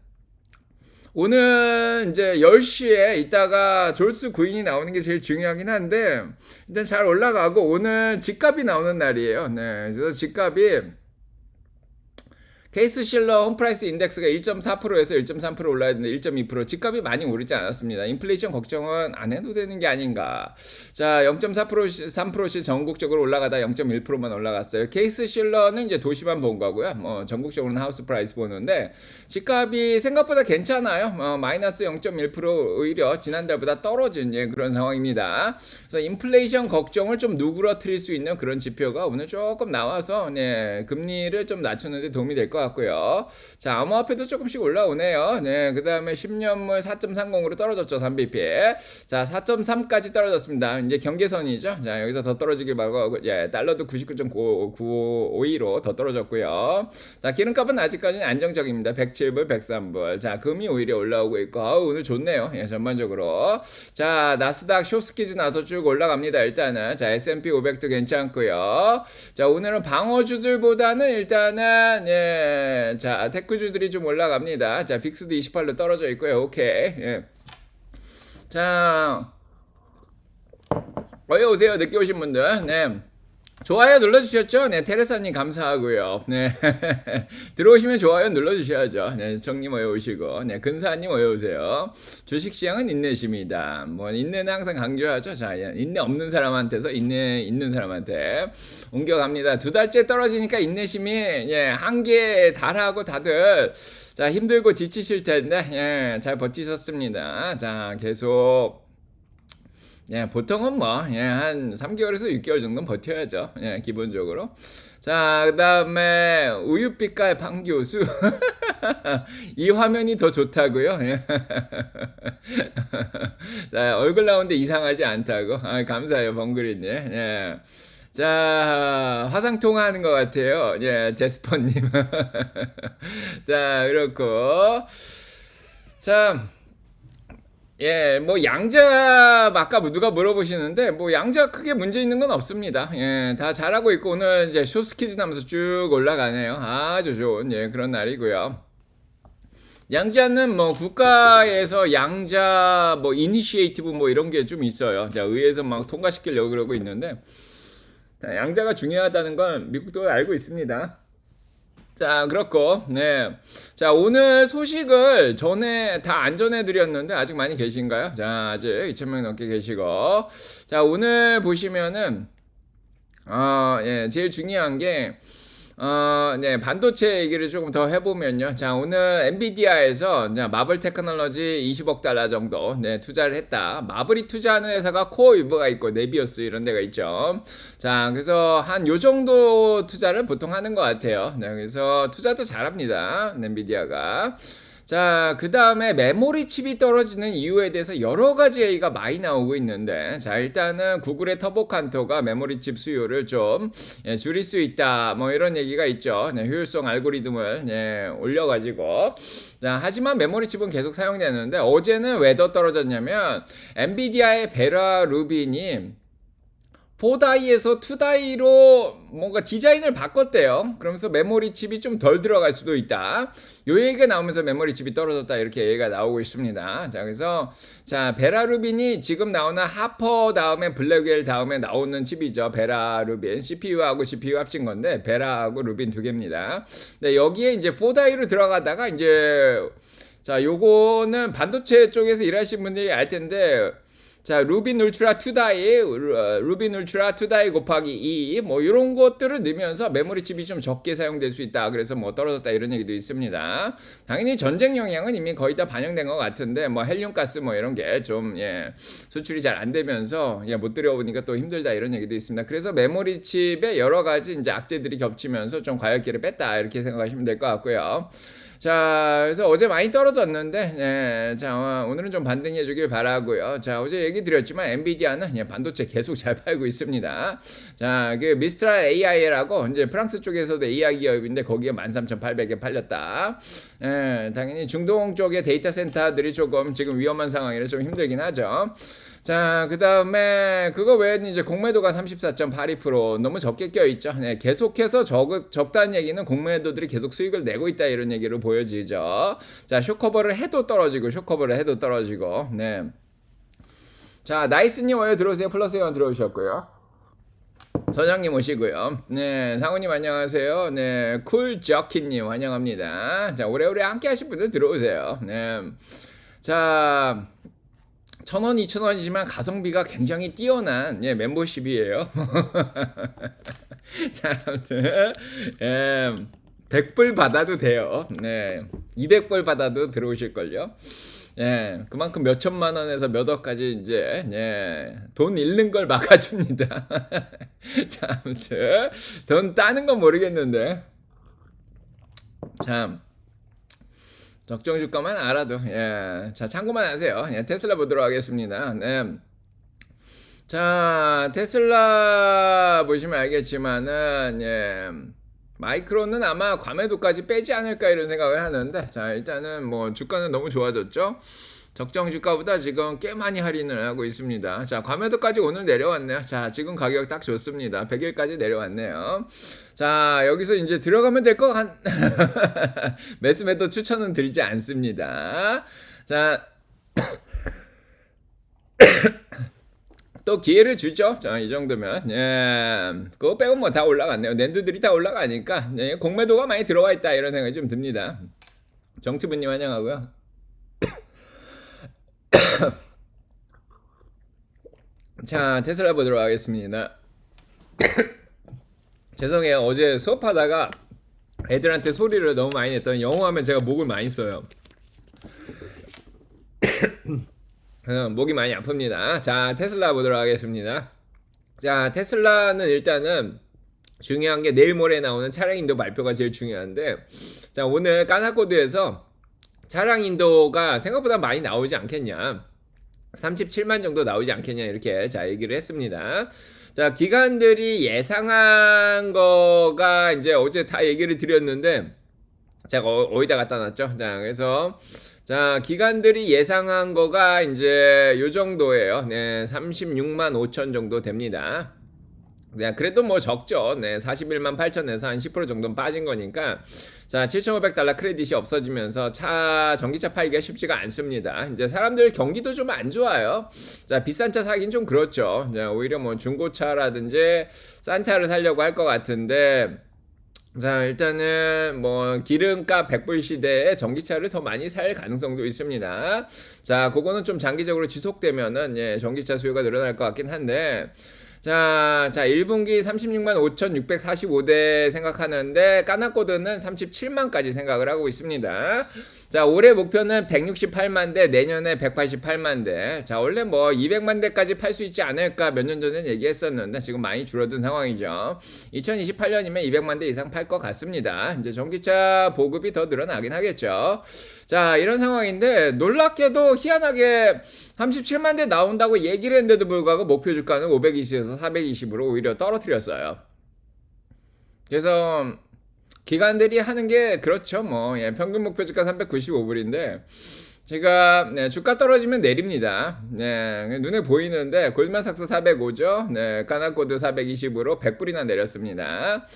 오늘 이제 10시에 이따가 졸스 구인이 나오는 게 제일 중요하긴 한데, 일단 잘 올라가고, 오늘 집값이 나오는 날이에요. 네. 그래서 집값이 케이스 실러 홈프라이스 인덱스가 1.4%에서 1.3% 올라있는데 1.2% 집값이 많이 오르지 않았습니다. 인플레이션 걱정은 안 해도 되는 게 아닌가. 자, 0.4%씩 3%씩 전국적으로 올라가다 0.1%만 올라갔어요. 케이스 실러는 이제 도시만 본 거고요. 뭐 전국적으로는 하우스 프라이스 보는데 집값이 생각보다 괜찮아요. 마이너스 0.1% 오히려 지난달보다 떨어진 그런 상황입니다. 그래서 인플레이션 걱정을 좀 누그러뜨릴 수 있는 그런 지표가 오늘 조금 나와서 금리를 좀 낮추는 데 도움이 될 것 같고요. 자, 암호화폐도 조금씩 올라오네요. 네, 그 다음에 10년물 4.30으로 떨어졌죠. 3bp. 자, 4.3까지 떨어졌습니다. 이제 경계선이죠. 자, 여기서 더 떨어지길 바라고, 예, 달러도 99.952로 더 떨어졌고요. 자, 기름값은 아직까지는 안정적입니다. 107불, 103불. 자, 금이 오히려 올라오고 있고, 오늘 좋네요. 예, 전반적으로. 자, 나스닥 쇼스키즈 나서 쭉 올라갑니다. 일단은. 자, S&P 500도 괜찮고요. 자, 오늘은 방어주들보다는 일단은, 예, 자, 테크주들이 좀 올라갑니다. 자, 빅스도 28로 떨어져 있고요. 오케이. 예. 자, 어여 오세요. 늦게 오신 분들. 네. 좋아요 눌러주셨죠? 네, 테레사님 감사하고요. 네, 들어오시면 좋아요 눌러주셔야죠. 네, 정님 어여 오시고, 네, 근사님 어여 오세요. 주식시장은 인내심이다. 뭐 인내는 항상 강조하죠. 자, 인내 없는 사람한테서 인내 있는 사람한테 옮겨갑니다. 2달째 떨어지니까 인내심이 한계에 달하고 다들 자 힘들고 지치실 텐데 잘 버티셨습니다. 자 계속. 보통은 한 3개월에서 6개월 정도는 버텨야죠. 기본적으로. 자, 그 다음에 우유빛깔 판교수. 이 화면이 더 좋다고요? 자, 얼굴 나오는데 이상하지 않다고. 감사해요, 번그리님. 자, 화상통화하는 것 같아요. 제스퍼님. 자, 그렇고. 자, 뭐 양자 아까 누가 물어보시는데 뭐 양자 크게 문제 있는 건 없습니다. 다 잘하고 있고 오늘 이제 쇼스키즈 나면서 쭉 올라가네요. 아주 좋은 그런 날이고요. 양자는 뭐 국가에서 양자 뭐 이니시에이티브 뭐 이런 게 좀 있어요. 자, 의회에서 막 통과시키려고 그러고 있는데 자, 양자가 중요하다는 건 미국도 알고 있습니다. 자, 그렇고, 자, 오늘 소식을 전에 다 안 전해드렸는데, 아직 많이 계신가요? 자, 아직 2,000명 넘게 계시고. 자, 오늘 보시면은, 제일 중요한 게, 반도체 얘기를 조금 더 해보면요. 자, 오늘 엔비디아에서 마블 테크놀로지 20억 달러 정도 투자를 했다. 마블이 투자하는 회사가 코어위버가 있고 네비어스 이런 데가 있죠. 자, 그래서 한 요 정도 투자를 보통 하는 것 같아요. 그래서 투자도 잘합니다. 엔비디아가. 자, 그 다음에 메모리 칩이 떨어지는 이유에 대해서 여러 가지 얘기가 많이 나오고 있는데, 자, 일단은 구글의 터보칸토가 메모리 칩 수요를 좀 줄일 수 있다. 뭐 이런 얘기가 있죠. 효율성 알고리즘을 올려가지고. 자, 하지만 메모리 칩은 계속 사용되는데, 어제는 왜 더 떨어졌냐면, 엔비디아의 베라 루빈이 4다이에서 2다이로 뭔가 디자인을 바꿨대요. 그러면서 메모리 칩이 좀 덜 들어갈 수도 있다. 요 얘기가 나오면서 메모리 칩이 떨어졌다 이렇게 얘기가 나오고 있습니다. 자, 그래서 자, 베라루빈이 지금 나오는 하퍼 다음에 블랙웰 다음에 나오는 칩이죠. 베라루빈 CPU하고 CPU 합친 건데 베라하고 루빈 두 개입니다. 근데 여기에 이제 4다이로 들어가다가 이제 자, 요거는 반도체 쪽에서 일하시는 분들이 알 텐데 자, 루빈 울트라 2다이, 루빈 울트라 2다이 곱하기 2, 뭐, 요런 것들을 넣으면서 메모리 칩이 좀 적게 사용될 수 있다. 그래서 뭐, 떨어졌다. 이런 얘기도 있습니다. 당연히 전쟁 영향은 이미 거의 다 반영된 것 같은데, 뭐, 헬륨가스 뭐, 이런 게 좀, 수출이 잘 안 되면서, 못 들여오니까 또 힘들다. 이런 얘기도 있습니다. 그래서 메모리 칩에 여러 가지 이제 악재들이 겹치면서 좀 과열기를 뺐다. 이렇게 생각하시면 될 것 같고요. 자, 그래서 어제 많이 떨어졌는데, 자, 오늘은 좀 반등해 주길 바라고요. 자, 어제 얘기 드렸지만 엔비디아는 반도체 계속 잘 팔고 있습니다. 자, 그 미스트랄 AI라고 이제 프랑스 쪽에서도 AI 기업인데 거기에 13,800에 팔렸다. 당연히 중동 쪽의 데이터 센터들이 조금 지금 위험한 상황이라 좀 힘들긴 하죠. 자, 그 다음에 그거 외에는 이제 공매도가 34.82% 너무 적게 껴있죠. 계속해서 적다는 얘기는 공매도들이 계속 수익을 내고 있다 이런 얘기로 보여지죠. 자, 쇼커버를 해도 떨어지고 쇼커버를 해도 떨어지고. 자, 나이스님 어여 들어오세요. 플러스 1 들어오셨고요. 서장님 오시고요. 상우님 안녕하세요. 쿨저키님 환영합니다. 자, 오래오래 함께 하신 분들 들어오세요. 자, 1,000원, 2,000원이지만 가성비가 굉장히 뛰어난 멤버십이에요. 자, 아무튼 100불 받아도 돼요. 200불 받아도 들어오실걸요. 그만큼 몇 천만 원에서 몇 억까지 이제 돈 잃는 걸 막아줍니다. 자, 아무튼 돈 따는 건 모르겠는데 참 적정 주가만 알아도 자, 참고만 하세요. 테슬라 보도록 하겠습니다. 자, 테슬라 보시면 알겠지만은 마이크론은 아마 과매도까지 빼지 않을까 이런 생각을 하는데, 자, 일단은 뭐 주가는 너무 좋아졌죠. 적정 주가보다 지금 꽤 많이 할인을 하고 있습니다. 자, 과매도까지 오늘 내려왔네요. 자, 지금 가격 딱 좋습니다. 100일까지 내려왔네요. 자, 여기서 이제 들어가면 될 것 매수매도 추천은 드리지 않습니다. 자, 또 기회를 주죠. 자, 이 정도면 예, 그거 빼고 뭐 다 올라갔네요. 낸드들이 다 올라가니까 예, 공매도가 많이 들어와 있다 이런 생각이 좀 듭니다. 정치부님 환영하고요. 자, 테슬라 보도록 하겠습니다. 죄송해요. 어제 수업하다가 애들한테 소리를 너무 많이 냈더니 영어하면 제가 목을 많이 써요. 목이 많이 아픕니다. 자, 테슬라 보도록 하겠습니다. 자, 테슬라는 일단은 중요한 게 내일 모레 나오는 차량 인도 발표가 제일 중요한데, 자, 오늘 까나코드에서 차량 인도가 생각보다 많이 나오지 않겠냐, 37만 정도 나오지 않겠냐, 이렇게 자 얘기를 했습니다. 자, 기관들이 예상한 거가 이제 어제 다 얘기를 드렸는데 제가 어디다 갖다 놨죠. 자, 그래서 자, 기관들이 예상한 거가 이제 요 정도예요. 네, 36만 5천 정도 됩니다. 네, 그래도 뭐 적죠. 네, 41만 8천에서 한 10% 정도는 빠진 거니까. 자, $7,500 크레딧이 없어지면서 전기차 팔기가 쉽지가 않습니다. 이제 사람들 경기도 좀 안 좋아요. 자, 비싼 차 사긴 좀 그렇죠. 자, 오히려 뭐 중고차라든지 싼 차를 사려고 할 것 같은데, 자, 일단은 뭐 기름값 100불 시대에 전기차를 더 많이 살 가능성도 있습니다. 자, 그거는 좀 장기적으로 지속되면은 예, 전기차 수요가 늘어날 것 같긴 한데, 자, 1분기 36만 5,645대 생각하는데 까나코드는 37만까지 생각을 하고 있습니다. 자, 올해 목표는 168만 대, 내년에 188만 대. 자, 원래 뭐 200만 대까지 팔 수 있지 않을까 몇 년 전에 얘기했었는데 지금 많이 줄어든 상황이죠. 2028년이면 200만 대 이상 팔 것 같습니다. 이제 전기차 보급이 더 늘어나긴 하겠죠. 자, 이런 상황인데 놀랍게도 희한하게 37만 대 나온다고 얘기를 했는데도 불구하고 목표 주가는 520에서 420으로 오히려 떨어뜨렸어요. 그래서 기관들이 하는 게 그렇죠. 뭐 예, 평균 목표 주가 395불인데 제가 네, 주가 떨어지면 내립니다. 네, 눈에 보이는데 골드만삭스 405죠. 네, 까나코드 420으로 100불이나 내렸습니다.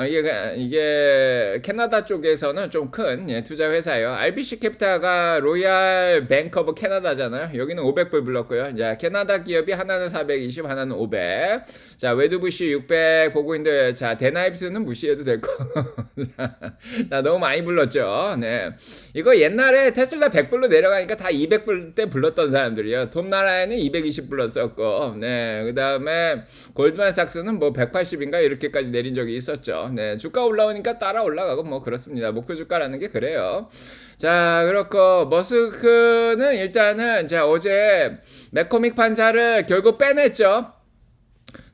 이게 캐나다 쪽에서는 좀 큰 예, 투자 회사예요. RBC 캐피탈가 로얄 뱅크 오브 캐나다잖아요. 여기는 500불 불렀고요. 자, 캐나다 기업이 하나는 420, 하나는 500. 자, 웨드부시 600 보고 있는데, 자, 데나입스는 무시해도 될 거. 자, 너무 많이 불렀죠. 네, 이거 옛날에 테슬라 100불로 내려가니까 다 200불 때 불렀던 사람들이요. 톱나라에는 220 불렀었고, 네, 그 다음에 골드만삭스는 뭐 180인가 이렇게까지 내린 적이 있었죠. 네, 주가 올라오니까 따라 올라가고 뭐 그렇습니다. 목표 주가라는 게 그래요. 자, 그렇고 머스크는 일단은 자, 어제 맥코믹 판사를 결국 빼냈죠.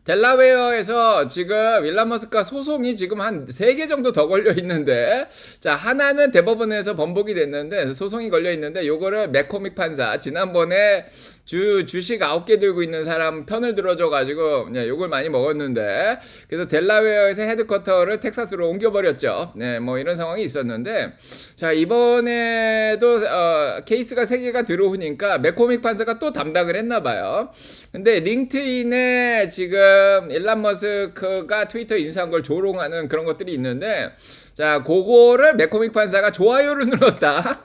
델라웨어에서 지금 일론 머스크가 소송이 지금 한 3개 정도 더 걸려 있는데, 자, 하나는 대법원에서 번복이 됐는데 소송이 걸려 있는데 요거를 맥코믹 판사 지난번에 주식 9개 들고 있는 사람 편을 들어줘가지고 네, 욕을 많이 먹었는데, 그래서 델라웨어에서 헤드쿼터를 텍사스로 옮겨버렸죠. 네, 뭐 이런 상황이 있었는데, 자, 이번에도 케이스가 3개가 들어오니까 맥코믹 판사가 또 담당을 했나봐요. 근데 링크인에 지금 일론 머스크가 트위터 인수한 걸 조롱하는 그런 것들이 있는데, 자, 그거를 맥코믹 판사가 좋아요를 눌렀다.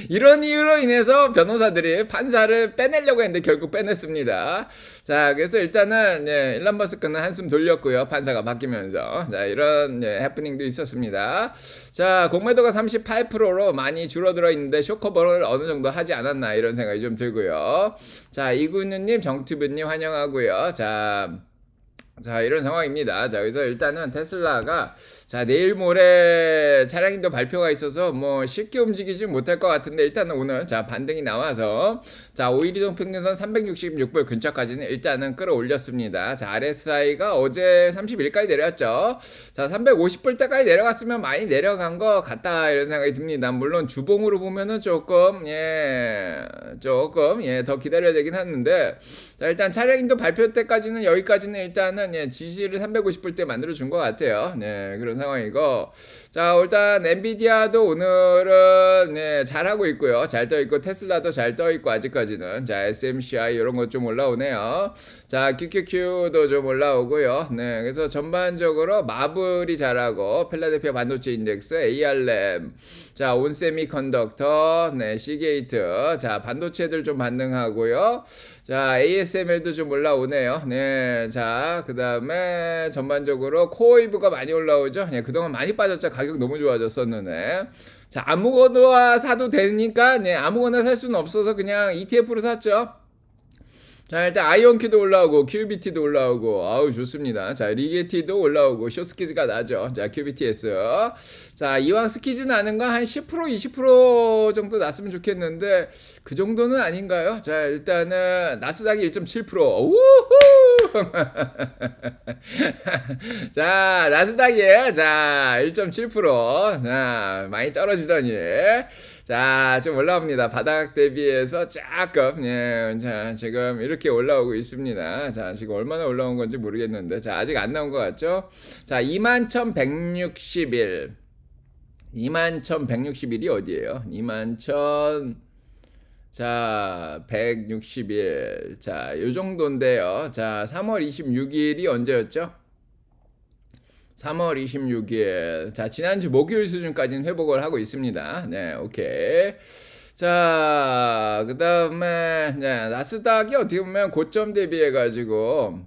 이런 이유로 인해서 변호사들이 판사를 빼내려고 했는데 결국 빼냈습니다. 자, 그래서 일단은 예, 일론 머스크는 한숨 돌렸고요. 판사가 바뀌면서. 자, 이런 예, 해프닝도 있었습니다. 자, 공매도가 38%로 많이 줄어들어 있는데 쇼커버를 어느 정도 하지 않았나 이런 생각이 좀 들고요. 자, 이군우님, 정튜브님 환영하고요. 자, 이런 상황입니다. 자, 그래서 일단은 테슬라가 자, 내일 모레 차량인도 발표가 있어서 뭐 쉽게 움직이지 못할 것 같은데, 일단은 오늘 자, 반등이 나와서 자, 5일 이동 평균선 366불 근처까지는 일단은 끌어올렸습니다. 자, RSI가 어제 31까지 내렸죠. 자, 350불 때까지 내려갔으면 많이 내려간 것 같다 이런 생각이 듭니다. 물론 주봉으로 보면은 조금 더 기다려야 되긴 하는데, 자, 일단 차량인도 발표 때까지는 여기까지는 일단은 일단은 예, 지시를 350불 때 만들어 준 것 같아요. 네, 그런 상황이고. 자, 일단 엔비디아도 오늘은 네, 잘하고 있고요. 잘 떠 있고 테슬라도 잘 떠 있고 아직까지는. 자, SMCI 이런 것 좀 올라오네요. 자, QQQ도 좀 올라오고요. 네, 그래서 전반적으로 마블이 잘하고 필라델피아 반도체 인덱스, AR램, 자, 온세미컨덕터, 네, 시게이트, 자, 반도체들 좀 반등하고요. 자, ASML도 좀 올라오네요. 네, 자, 그 다음에 전반적으로 코어웨이브가 많이 올라오죠. 네, 그동안 많이 빠졌죠. 가격 너무 좋아졌었는데. 자, 아무거나 사도 되니까, 네, 아무거나 살 수는 없어서 그냥 ETF로 샀죠. 자, 일단 아이온큐도 올라오고 QBT도 올라오고 아우 좋습니다. 자, 리게티도 올라오고 쇼스키즈가 나죠. 자, QBTS. 자, 이왕 스키즈 나는 건 한 10% 20% 정도 났으면 좋겠는데 그 정도는 아닌가요? 자, 일단은 나스닥이 1.7%. 우후! 자, 나스닥이 자, 1.7%. 자, 많이 떨어지더니 자, 좀 올라옵니다. 바닥 대비해서 조금, 예, 자, 지금 이렇게 올라오고 있습니다. 자, 지금 얼마나 올라온 건지 모르겠는데, 자, 아직 안 나온 것 같죠? 자, 21,161. 21,161이 어디예요? 21,000, 자, 161. 자, 요 정도인데요. 자, 3월 26일이 언제였죠? 3월 26일. 자, 지난주 목요일 수준까지는 회복을 하고 있습니다. 네, 오케이. 자, 그 다음에, 네, 나스닥이 어떻게 보면 고점 대비해가지고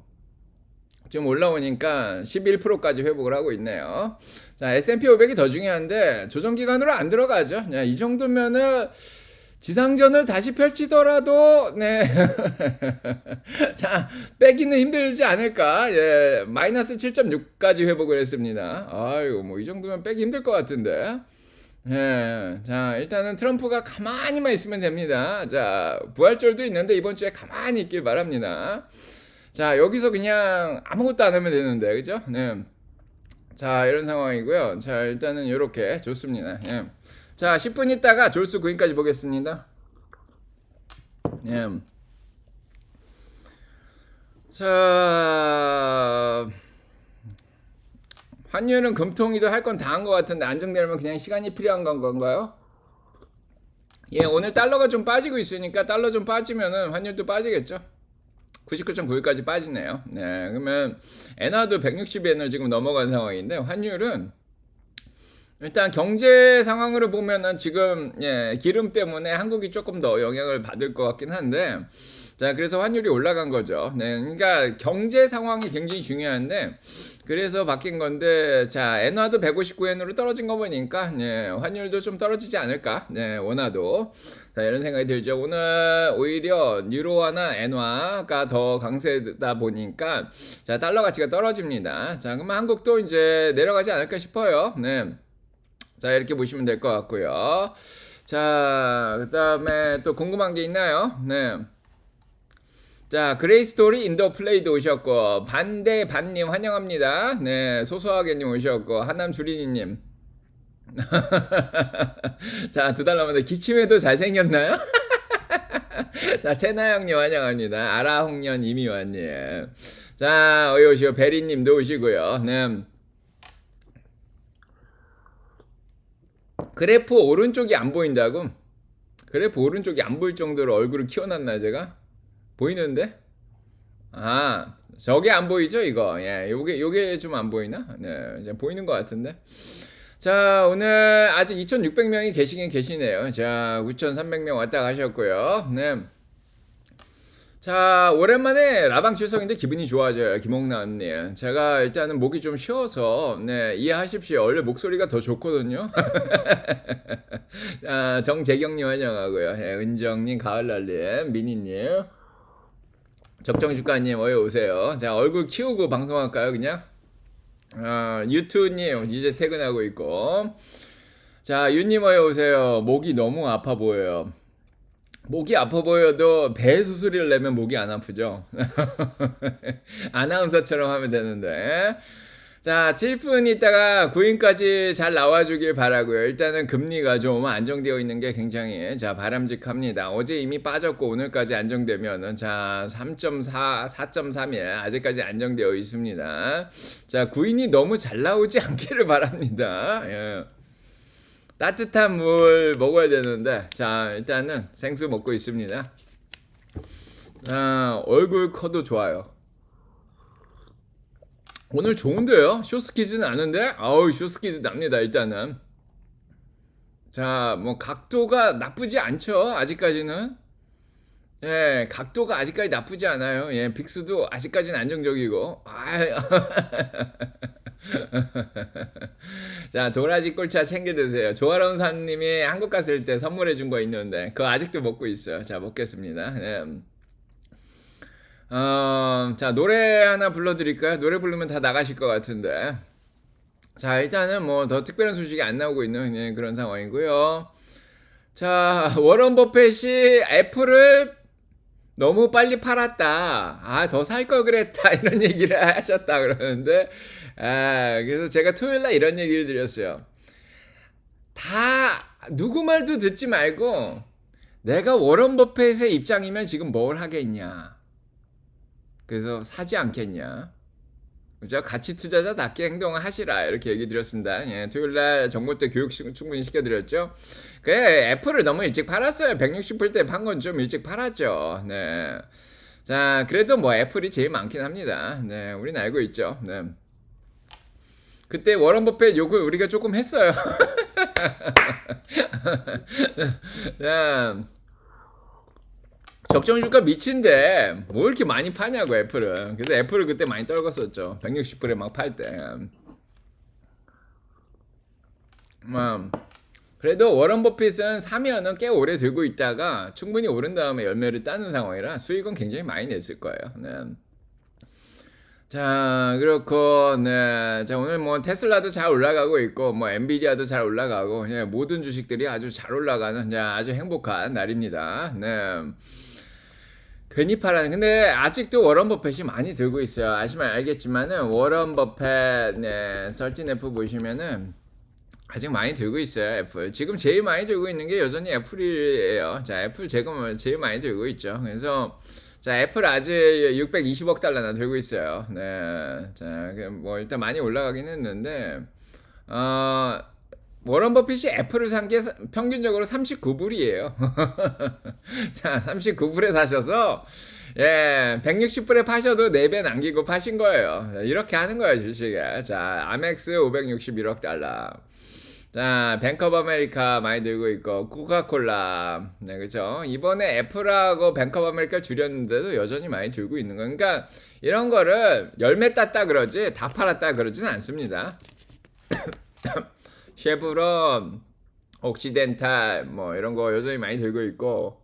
좀 올라오니까 11%까지 회복을 하고 있네요. 자, S&P 500이 더 중요한데 조정기간으로 안 들어가죠. 네, 이 정도면은 지상전을 다시 펼치더라도 네. 자, 빼기는 힘들지 않을까? 예. 마이너스 7.6까지 회복을 했습니다. 아유, 뭐 이 정도면 빼기 힘들 것 같은데. 예. 자, 일단은 트럼프가 가만히만 있으면 됩니다. 자, 부활절도 있는데 이번 주에 가만히 있길 바랍니다. 자, 여기서 그냥 아무것도 안 하면 되는데. 그죠? 네. 자, 이런 상황이고요. 자, 일단은 요렇게 좋습니다. 예. 자, 10분 있다가 졸수 구인까지 보겠습니다. 예. 자, 환율은 금통위도 할 건 다 한 것 같은데 안정되려면 그냥 시간이 필요한 건가요? 예, 오늘 달러가 좀 빠지고 있으니까 달러 좀 빠지면은 환율도 빠지겠죠. 99.91까지 빠지네요. 네, 그러면 엔화도 160엔을 지금 넘어간 상황인데 환율은 일단 경제 상황으로 보면은 지금 예, 기름 때문에 한국이 조금 더 영향을 받을 것 같긴 한데 자, 그래서 환율이 올라간 거죠. 네, 그러니까 경제 상황이 굉장히 중요한데 그래서 바뀐 건데 자, 엔화도 159엔으로 떨어진 거 보니까 예, 환율도 좀 떨어지지 않을까? 네, 원화도 자, 이런 생각이 들죠. 오늘 오히려 유로화나 엔화가 더 강세다 보니까 자, 달러 가치가 떨어집니다. 자, 그러면 한국도 이제 내려가지 않을까 싶어요. 네. 자, 이렇게 보시면 될 것 같고요. 자, 그 다음에 또 궁금한 게 있나요? 네. 자, 그레이스토리 인더 플레이도 오셨고, 반님 환영합니다. 네, 소소하게님 오셨고, 하남 주린이님. 자, 2달 남았는데 기침에도 잘생겼나요? 자, 채나영님 환영합니다. 아라홍년 이미완님. 자, 어이 오시오. 베리님도 오시고요. 네. 그래프 오른쪽이 안 보인다고? 그래프 오른쪽이 안 보일 정도로 얼굴을 키워놨나 제가? 보이는데? 아, 저게 안 보이죠 이거? 예, 요게 좀 안 보이나? 네, 이제 보이는 것 같은데. 자, 오늘 아직 2,600명이 계시긴 계시네요. 자, 9,300명 왔다 가셨고요. 네. 자, 오랜만에 라방 출석인데 기분이 좋아져요. 김홍남님. 제가 일단은 목이 좀 쉬어서, 네, 이해하십시오. 원래 목소리가 더 좋거든요. 아, 정재경님 환영하고요. 네, 은정님, 가을날님, 미니님, 적정주가님, 어여 오세요. 자, 얼굴 키우고 방송할까요, 그냥? 유튜님, 이제 퇴근하고 있고. 자, 유님, 어여 오세요. 목이 너무 아파 보여요. 목이 아파 보여도 배 수술을 내면 목이 안 아프죠. 아나운서처럼 하면 되는데. 자, 7분 있다가 9인까지 잘 나와주길 바라고요. 일단은 금리가 좀 안정되어 있는 게 굉장히 자 바람직합니다. 어제 이미 빠졌고 오늘까지 안정되면은 자 3.4, 4.3에 아직까지 안정되어 있습니다. 자 9인이 너무 잘 나오지 않기를 바랍니다. 예. 따뜻한 물 먹어야 되는데 자 일단은 생수 먹고 있습니다. 자 얼굴 커도 좋아요. 오늘 좋은데요? 쇼스키즈는 아는데? 아우 쇼스키즈 납니다 일단은. 자 뭐 각도가 나쁘지 않죠 아직까지는. 예 각도가 아직까지 나쁘지 않아요. 예 빅스도 아직까지는 안정적이고. 자 도라지 꿀차 챙겨 드세요. 조아라운 사님이 한국 갔을 때 선물해 준 거 있는데 그거 아직도 먹고 있어요. 자 먹겠습니다. 예. 자 노래 하나 불러드릴까요? 노래 부르면 다 나가실 것 같은데. 자 일단은 뭐 더 특별한 소식이 안 나오고 있는 그런 상황이고요. 자 워런 버핏이 애플을 너무 빨리 팔았다. 아 더 살 걸 그랬다 이런 얘기를 하셨다 그러는데 그래서 제가 토요일날 이런 얘기를 드렸어요. 다 누구 말도 듣지 말고 내가 워런 버핏의 입장이면 지금 뭘 하겠냐. 그래서 사지 않겠냐. 그죠? 가치 투자자답게 행동을 하시라 이렇게 얘기 드렸습니다. 예, 토요일날 정보 때 교육 충분히 시켜드렸죠. 그래 애플을 너무 일찍 팔았어요. 160불 때 판 건 좀 일찍 팔았죠. 네. 자 그래도 뭐 애플이 제일 많긴 합니다. 네, 우린 알고 있죠. 네. 그때 워런 버핏 욕을 우리가 조금 했어요. 네. 적정 주가 미친데 뭐 이렇게 많이 파냐고 애플은. 그래서 애플을 그때 많이 떨궜었죠. 160불에 막 팔 때. 그래도 워런 버핏은 사면은 꽤 오래 들고 있다가 충분히 오른 다음에 열매를 따는 상황이라 수익은 굉장히 많이 냈을 거예요. 네. 자 그렇고 네. 자 오늘 뭐 테슬라도 잘 올라가고 있고 뭐 엔비디아도 잘 올라가고 예, 모든 주식들이 아주 잘 올라가는 아주 행복한 날입니다. 네. 괜히 팔아는. 근데 아직도 워런 버핏이 많이 들고 있어요. 아시면 알겠지만은 워런 버핏 네, 설진F 보시면은 아직 많이 들고 있어요. 애플 지금 제일 많이 들고 있는 게 여전히 애플이에요. 자 애플 지금 제일 많이 들고 있죠. 그래서 자 애플 아직 620억 달러나 들고 있어요. 네, 자 뭐 일단 많이 올라가긴 했는데 워런 버핏이 애플을 산 게 평균적으로 39불이에요. 자, 39불에 사셔서 예, 160불에 파셔도 4배 남기고 파신 거예요. 이렇게 하는 거예요, 주식에. 자, 아멕스 561억 달러. 자, 뱅크 오브 아메리카 많이 들고 있고 코카콜라. 네, 그렇죠? 이번에 애플하고 뱅크 오브 아메리카 줄였는데도 여전히 많이 들고 있는 거예요. 그러니까 이런 거를 열매 땄다 그러지 다 팔았다 그러지는 않습니다. 쉐브론, 옥시덴탈 뭐 이런 거 여전히 많이 들고 있고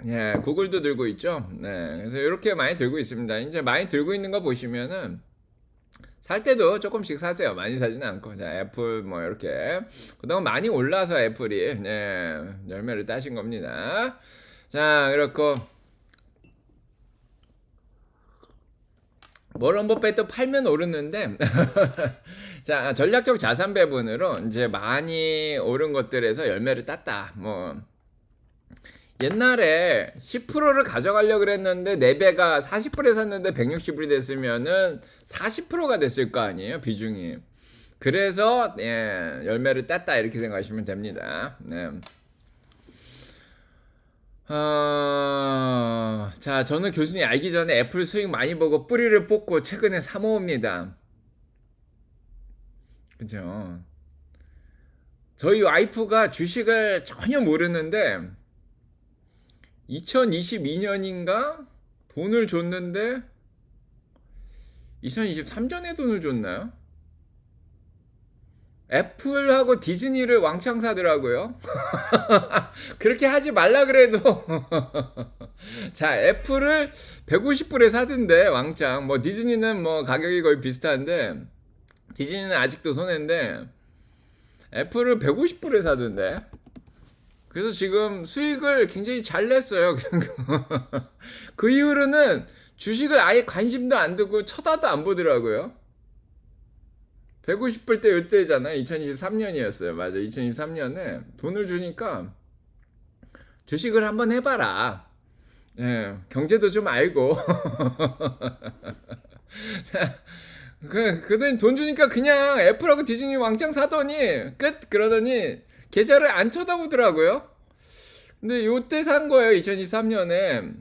예, 구글도 들고 있죠. 네. 그래서 이렇게 많이 들고 있습니다. 이제 많이 들고 있는 거 보시면은 살 때도 조금씩 사세요. 많이 사지는 않고. 자, 애플 뭐 이렇게. 그동안 많이 올라서 애플이 네, 열매를 따신 겁니다. 자, 그렇고 워런 버핏도 팔면 오르는데 자 전략적 자산 배분으로 이제 많이 오른 것들에서 열매를 땄다. 뭐 옛날에 10%를 가져가려고 그랬는데 4배가 40불에 샀는데 160불이 됐으면은 40%가 됐을 거 아니에요 비중이. 그래서 예, 열매를 땄다 이렇게 생각하시면 됩니다. 네. 자, 저는 교수님 알기 전에 애플 수익 많이 보고 뿌리를 뽑고 최근에 사 모읍니다. 그죠? 저희 와이프가 주식을 전혀 모르는데 2022년인가 돈을 줬는데 2023년에 돈을 줬나요? 애플하고 디즈니를 왕창 사더라고요. 그렇게 하지 말라 그래도 자 애플을 150불에 사던데 왕창. 뭐 디즈니는 뭐 가격이 거의 비슷한데 디즈니는 아직도 손해인데 애플을 150불에 사던데. 그래서 지금 수익을 굉장히 잘 냈어요. 그 이후로는 주식을 아예 관심도 안 두고 쳐다도 안 보더라고요. 150불 때 이때잖아요. 2023년이었어요. 맞아. 2023년에 돈을 주니까 주식을 한번 해봐라. 예, 경제도 좀 알고. 그땐 돈 주니까 그냥 애플하고 디즈니 왕창 사더니 끝 그러더니 계좌를 안 쳐다보더라고요. 근데 요때 산 거예요. 2023년에.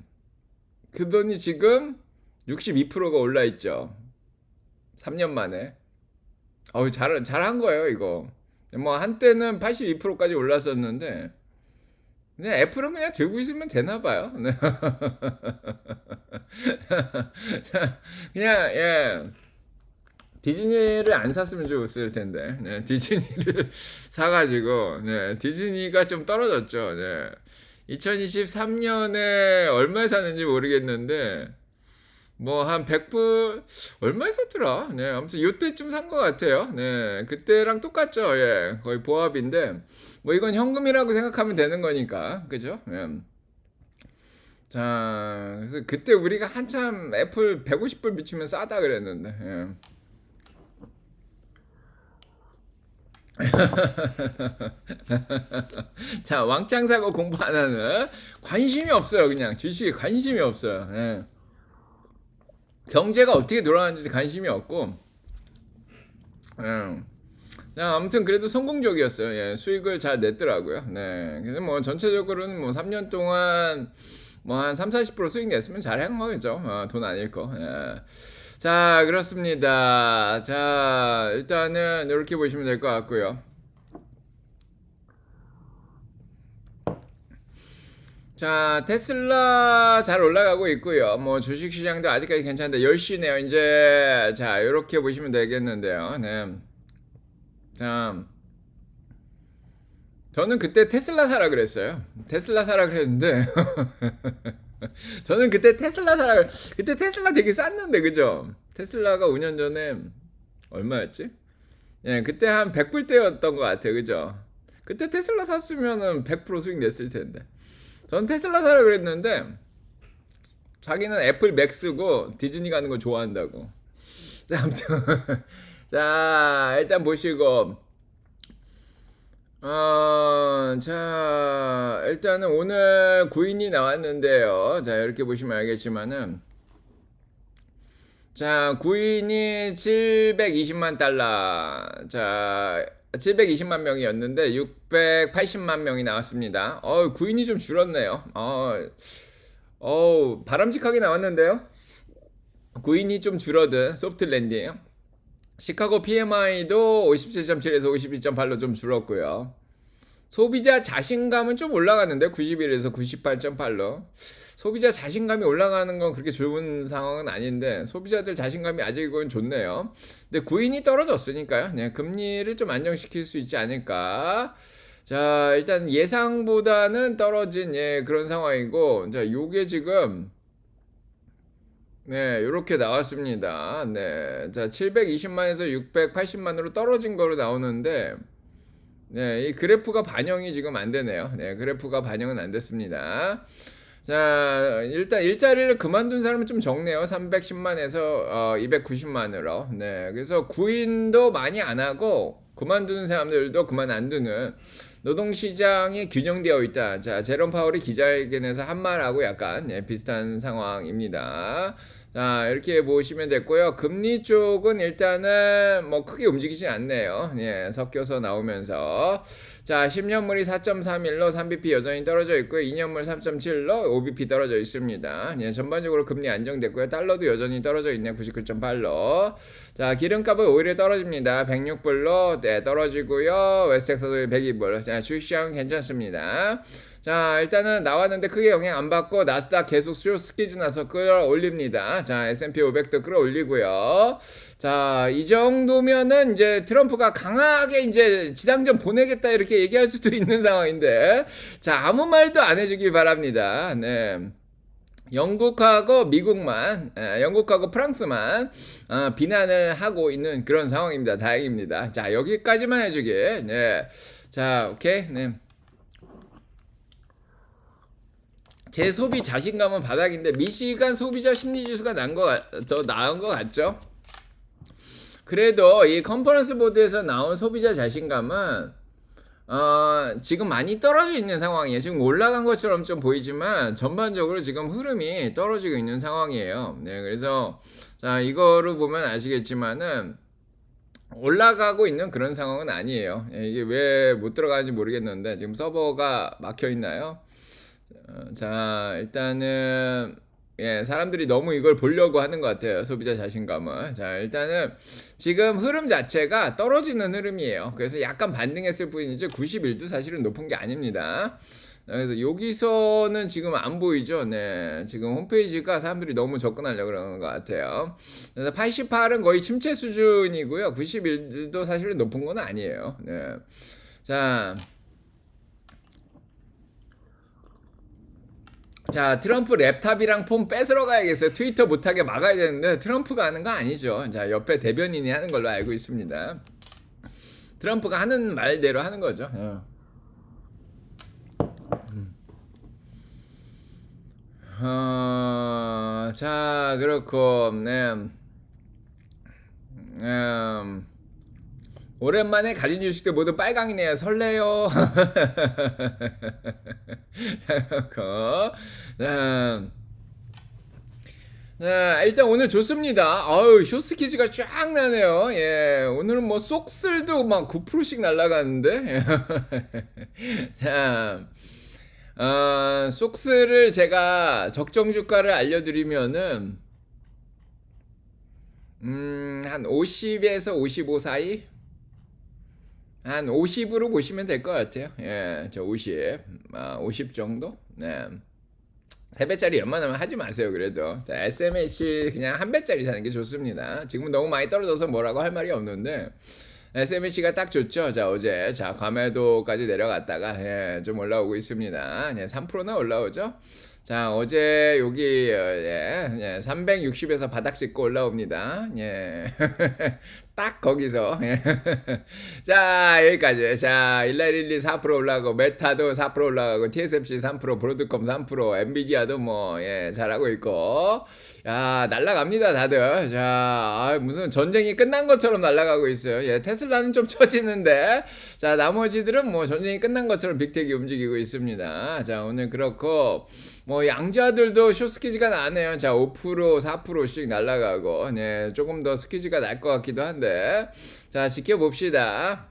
그러더니 지금 62%가 올라 있죠. 3년 만에. 잘한 거예요, 이거. 뭐 한때는 82%까지 올랐었는데 그냥 애플은 그냥 들고 있으면 되나 봐요. 네. 그냥 예. 디즈니를 안 샀으면 좋았을 텐데. 네, 디즈니를 사가지고 네, 디즈니가 좀 떨어졌죠. 네. 2023년에 얼마에 샀는지 모르겠는데 뭐 한 100불 얼마에 샀더라. 네, 아무튼 요때쯤 산 것 같아요. 네, 그때랑 똑같죠. 예, 거의 보합인데 뭐 이건 현금이라고 생각하면 되는 거니까, 그죠? 예. 자, 그래서 그때 우리가 한참 애플 150불 미치면 싸다 그랬는데. 예. 자, 왕창 사고 공부 안 하는 관심이 없어요. 그냥 주식에 관심이 없어요. 예. 경제가 어떻게 돌아가는지 관심이 없고. 예. 자, 아무튼 그래도 성공적이었어요. 예, 수익을 잘 냈더라고요. 네. 그래서 뭐 전체적으로는 뭐 3년 동안 뭐 한 3-40% 수익 냈으면 잘한 거겠죠. 돈 안 잃고. 예. 자, 그렇습니다. 자, 일단은 이렇게 보시면 될 것 같고요. 자, 테슬라 잘 올라가고 있고요. 뭐 주식시장도 아직까지 괜찮은데 10시네요. 이제 자, 이렇게 보시면 되겠는데요. 네. 자, 저는 그때 테슬라 사라 그랬어요. 테슬라 사라 그랬는데 저는 그때 그때 테슬라 되게 쌌는데, 그죠? 테슬라가 5년 전에 얼마였지? 예, 그때 한 100불대였던 것 같아요, 그죠? 그때 테슬라 샀으면은 100% 수익 냈을 텐데. 전 테슬라 사라 그랬는데 자기는 애플 맥스고 디즈니 가는 거 좋아한다고. 자, 아무튼 자, 일단 보시고 자, 일단은 오늘 구인이 나왔는데요. 자, 이렇게 보시면 알겠지만은 자, 구인이 720만 달러. 자, 720만 명이었는데 680만 명이 나왔습니다. 구인이 좀 줄었네요. 바람직하게 나왔는데요. 구인이 좀 줄어든 소프트 랜딩. 시카고 PMI도 57.7에서 52.8로 좀 줄었고요. 소비자 자신감은 좀 올라갔는데 91에서 98.8로. 소비자 자신감이 올라가는 건 그렇게 좋은 상황은 아닌데 소비자들 자신감이 아직은 좋네요. 근데 구인이 떨어졌으니까요. 네, 금리를 좀 안정시킬 수 있지 않을까. 자, 일단 예상보다는 떨어진 그런 상황이고, 자, 요게 지금 네, 요렇게 나왔습니다. 네, 자, 720만에서 680만으로 떨어진 거로 나오는데, 네, 이 그래프가 반영이 지금 안 되네요. 네, 그래프가 반영은 안 됐습니다. 자, 일단 일자리를 그만둔 사람은 좀 적네요. 310만에서 290만으로. 네, 그래서 구인도 많이 안 하고 그만두는 사람들도 그만 안 두는 노동시장이 균형되어 있다. 자, 제롬 파월이 기자회견에서 한 말하고 약간 비슷한 상황입니다. 자, 이렇게 보시면 됐고요. 금리 쪽은 일단은 뭐 크게 움직이지 않네요. 예, 섞여서 나오면서. 자, 10년물이 4.31로 3bp 여전히 떨어져 있고요. 2년물 3.7로 5bp 떨어져 있습니다. 예, 전반적으로 금리 안정됐고요. 달러도 여전히 떨어져 있네요. 99.8로. 자, 기름값은 오히려 떨어집니다. 106불로 네, 떨어지고요. 웨스텍사도 102불. 자, 주식시장 괜찮습니다. 자, 일단은 나왔는데 크게 영향 안 받고 나스닥 계속 수요 스키즈 나서 끌어올립니다. 자, S&P 500도 끌어올리고요. 자, 이 정도면은 이제 트럼프가 강하게 이제 지상전 보내겠다 이렇게 얘기할 수도 있는 상황인데, 자, 아무 말도 안 해주길 바랍니다. 네. 영국하고 미국만, 영국하고 프랑스만 비난을 하고 있는 그런 상황입니다. 다행입니다. 자, 여기까지만 해주길. 네. 자, 오케이. 네. 제 소비 자신감은 바닥인데 미시간 소비자 심리지수가 더 나은 것 같죠? 그래도 이 컨퍼런스 보드에서 나온 소비자 자신감은 지금 많이 떨어져 있는 상황이에요. 지금 올라간 것처럼 좀 보이지만 전반적으로 지금 흐름이 떨어지고 있는 상황이에요. 네, 그래서 자 이거를 보면 아시겠지만은 올라가고 있는 그런 상황은 아니에요. 이게 왜 못 들어가는지 모르겠는데 지금 서버가 막혀 있나요? 자 일단은 사람들이 너무 이걸 보려고 하는 것 같아요. 소비자 자신감을. 자 일단은 지금 흐름 자체가 떨어지는 흐름이에요. 그래서 약간 반등했을 뿐이지 91도 사실은 높은 게 아닙니다. 그래서 여기서는 지금 안 보이죠. 네, 지금 홈페이지가 사람들이 너무 접근하려고 그러는 것 같아요. 그래서 88은 거의 침체 수준이고요. 91도 사실은 높은 건 아니에요. 네. 자, 트럼프 랩탑이랑 폰 뺏으러 가야겠어요. 트위터 못하게 막아야 되는데 트럼프가 하는 거 아니죠. 자, 옆에 대변인이 하는 걸로 알고 있습니다. 트럼프가 하는 말대로 하는 거죠. 자, 그렇고, 오랜만에 가진 주식들 모두 빨강이네요. 설레요. 자, 그렇고, 자, 일단 오늘 좋습니다. 아유, 쇼스키즈가 쫙 나네요. 예, 오늘은 뭐 쏙슬도 막 9%씩 날아가는데. 자, 속스를 제가 적정 주가를 알려드리면은 한 50에서 55 사이, 한 50으로 보시면 될 것 같아요. 예, 저 50 정도. 네. 3배짜리 웬만하면 하지 마세요. 그래도 자, SMH 그냥 1배짜리 사는 게 좋습니다. 지금은 너무 많이 떨어져서 뭐라고 할 말이 없는데 SMH가 딱 좋죠. 자, 어제 자 과매도까지 내려갔다가 좀 올라오고 있습니다. 3%나 올라오죠. 자, 어제 여기 360에서 바닥 짚고 올라옵니다. 딱 거기서. 자, 여기까지. 자, 일라일리 4% 올라가고 메타도 4% 올라가고 TSMC 3%, 브로드컴 3%, 엔비디아도 뭐 잘하고 있고. 야, 날라갑니다, 다들. 자, 무슨 전쟁이 끝난 것처럼 날아가고 있어요. 테슬라는 좀 처지는데. 자, 나머지들은 뭐 전쟁이 끝난 것처럼 빅텍이 움직이고 있습니다. 자, 오늘 그렇고 뭐 양자들도 숏스키즈가 나네요. 자, 5%, 4%씩 날아가고. 조금 더 스키즈가 날 것 같기도 한데. 자, 지켜봅시다.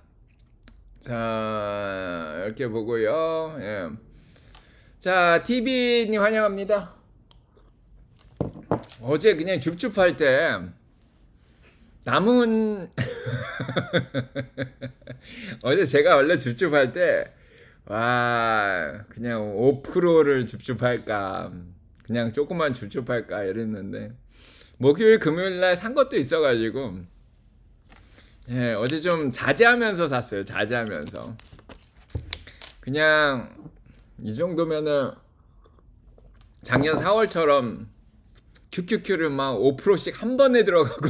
자, 이렇게 보고요. 자, TV님 환영합니다. 어제 그냥 줍줍할 때 남은 어제 제가 원래 줍줍할 때 와 그냥 5%를 줍줍할까 그냥 조금만 줍줍할까 이랬는데 목요일 금요일날 산 것도 있어가지고 어제 좀 자제하면서 샀어요. 자제하면서 그냥 이 정도면은 작년 4월처럼 QQQ를 막 5%씩 한 번에 들어가고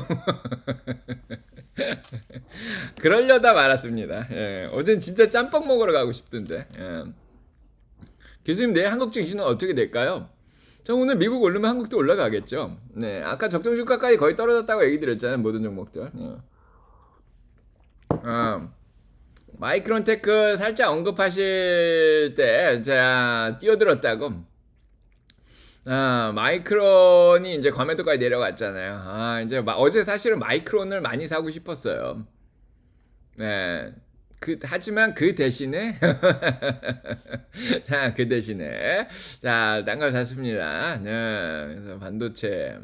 그러려다 말았습니다. 어젠 진짜 짬뽕 먹으러 가고 싶던데. 교수님 내일 한국 증시는 어떻게 될까요? 저 오늘 미국 오르면 한국도 올라가겠죠. 아까 적정 주가까지 거의 떨어졌다고 얘기 드렸잖아요. 모든 종목들. 마이크론테크 살짝 언급하실 때 제가 뛰어들었다고. 마이크론이 이제 과매도까지 내려갔잖아요. 이제 어제 사실은 마이크론을 많이 사고 싶었어요. 하지만 그 대신에 자, 그 대신에 자, 딴 걸 샀습니다. 그래서 반도체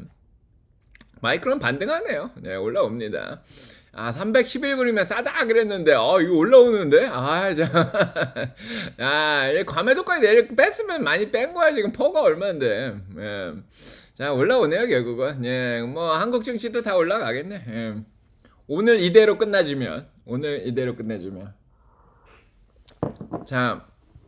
마이크론 반등하네요. 올라옵니다. 311불이면 싸다 그랬는데 이거 올라오는데 과매도까지 뺐으면 많이 뺀 거야. 지금 퍼가 얼마인데. 자, 올라오네요 결국은. 뭐 한국 증시도 다 올라가겠네. 오늘 이대로 끝내주면 자,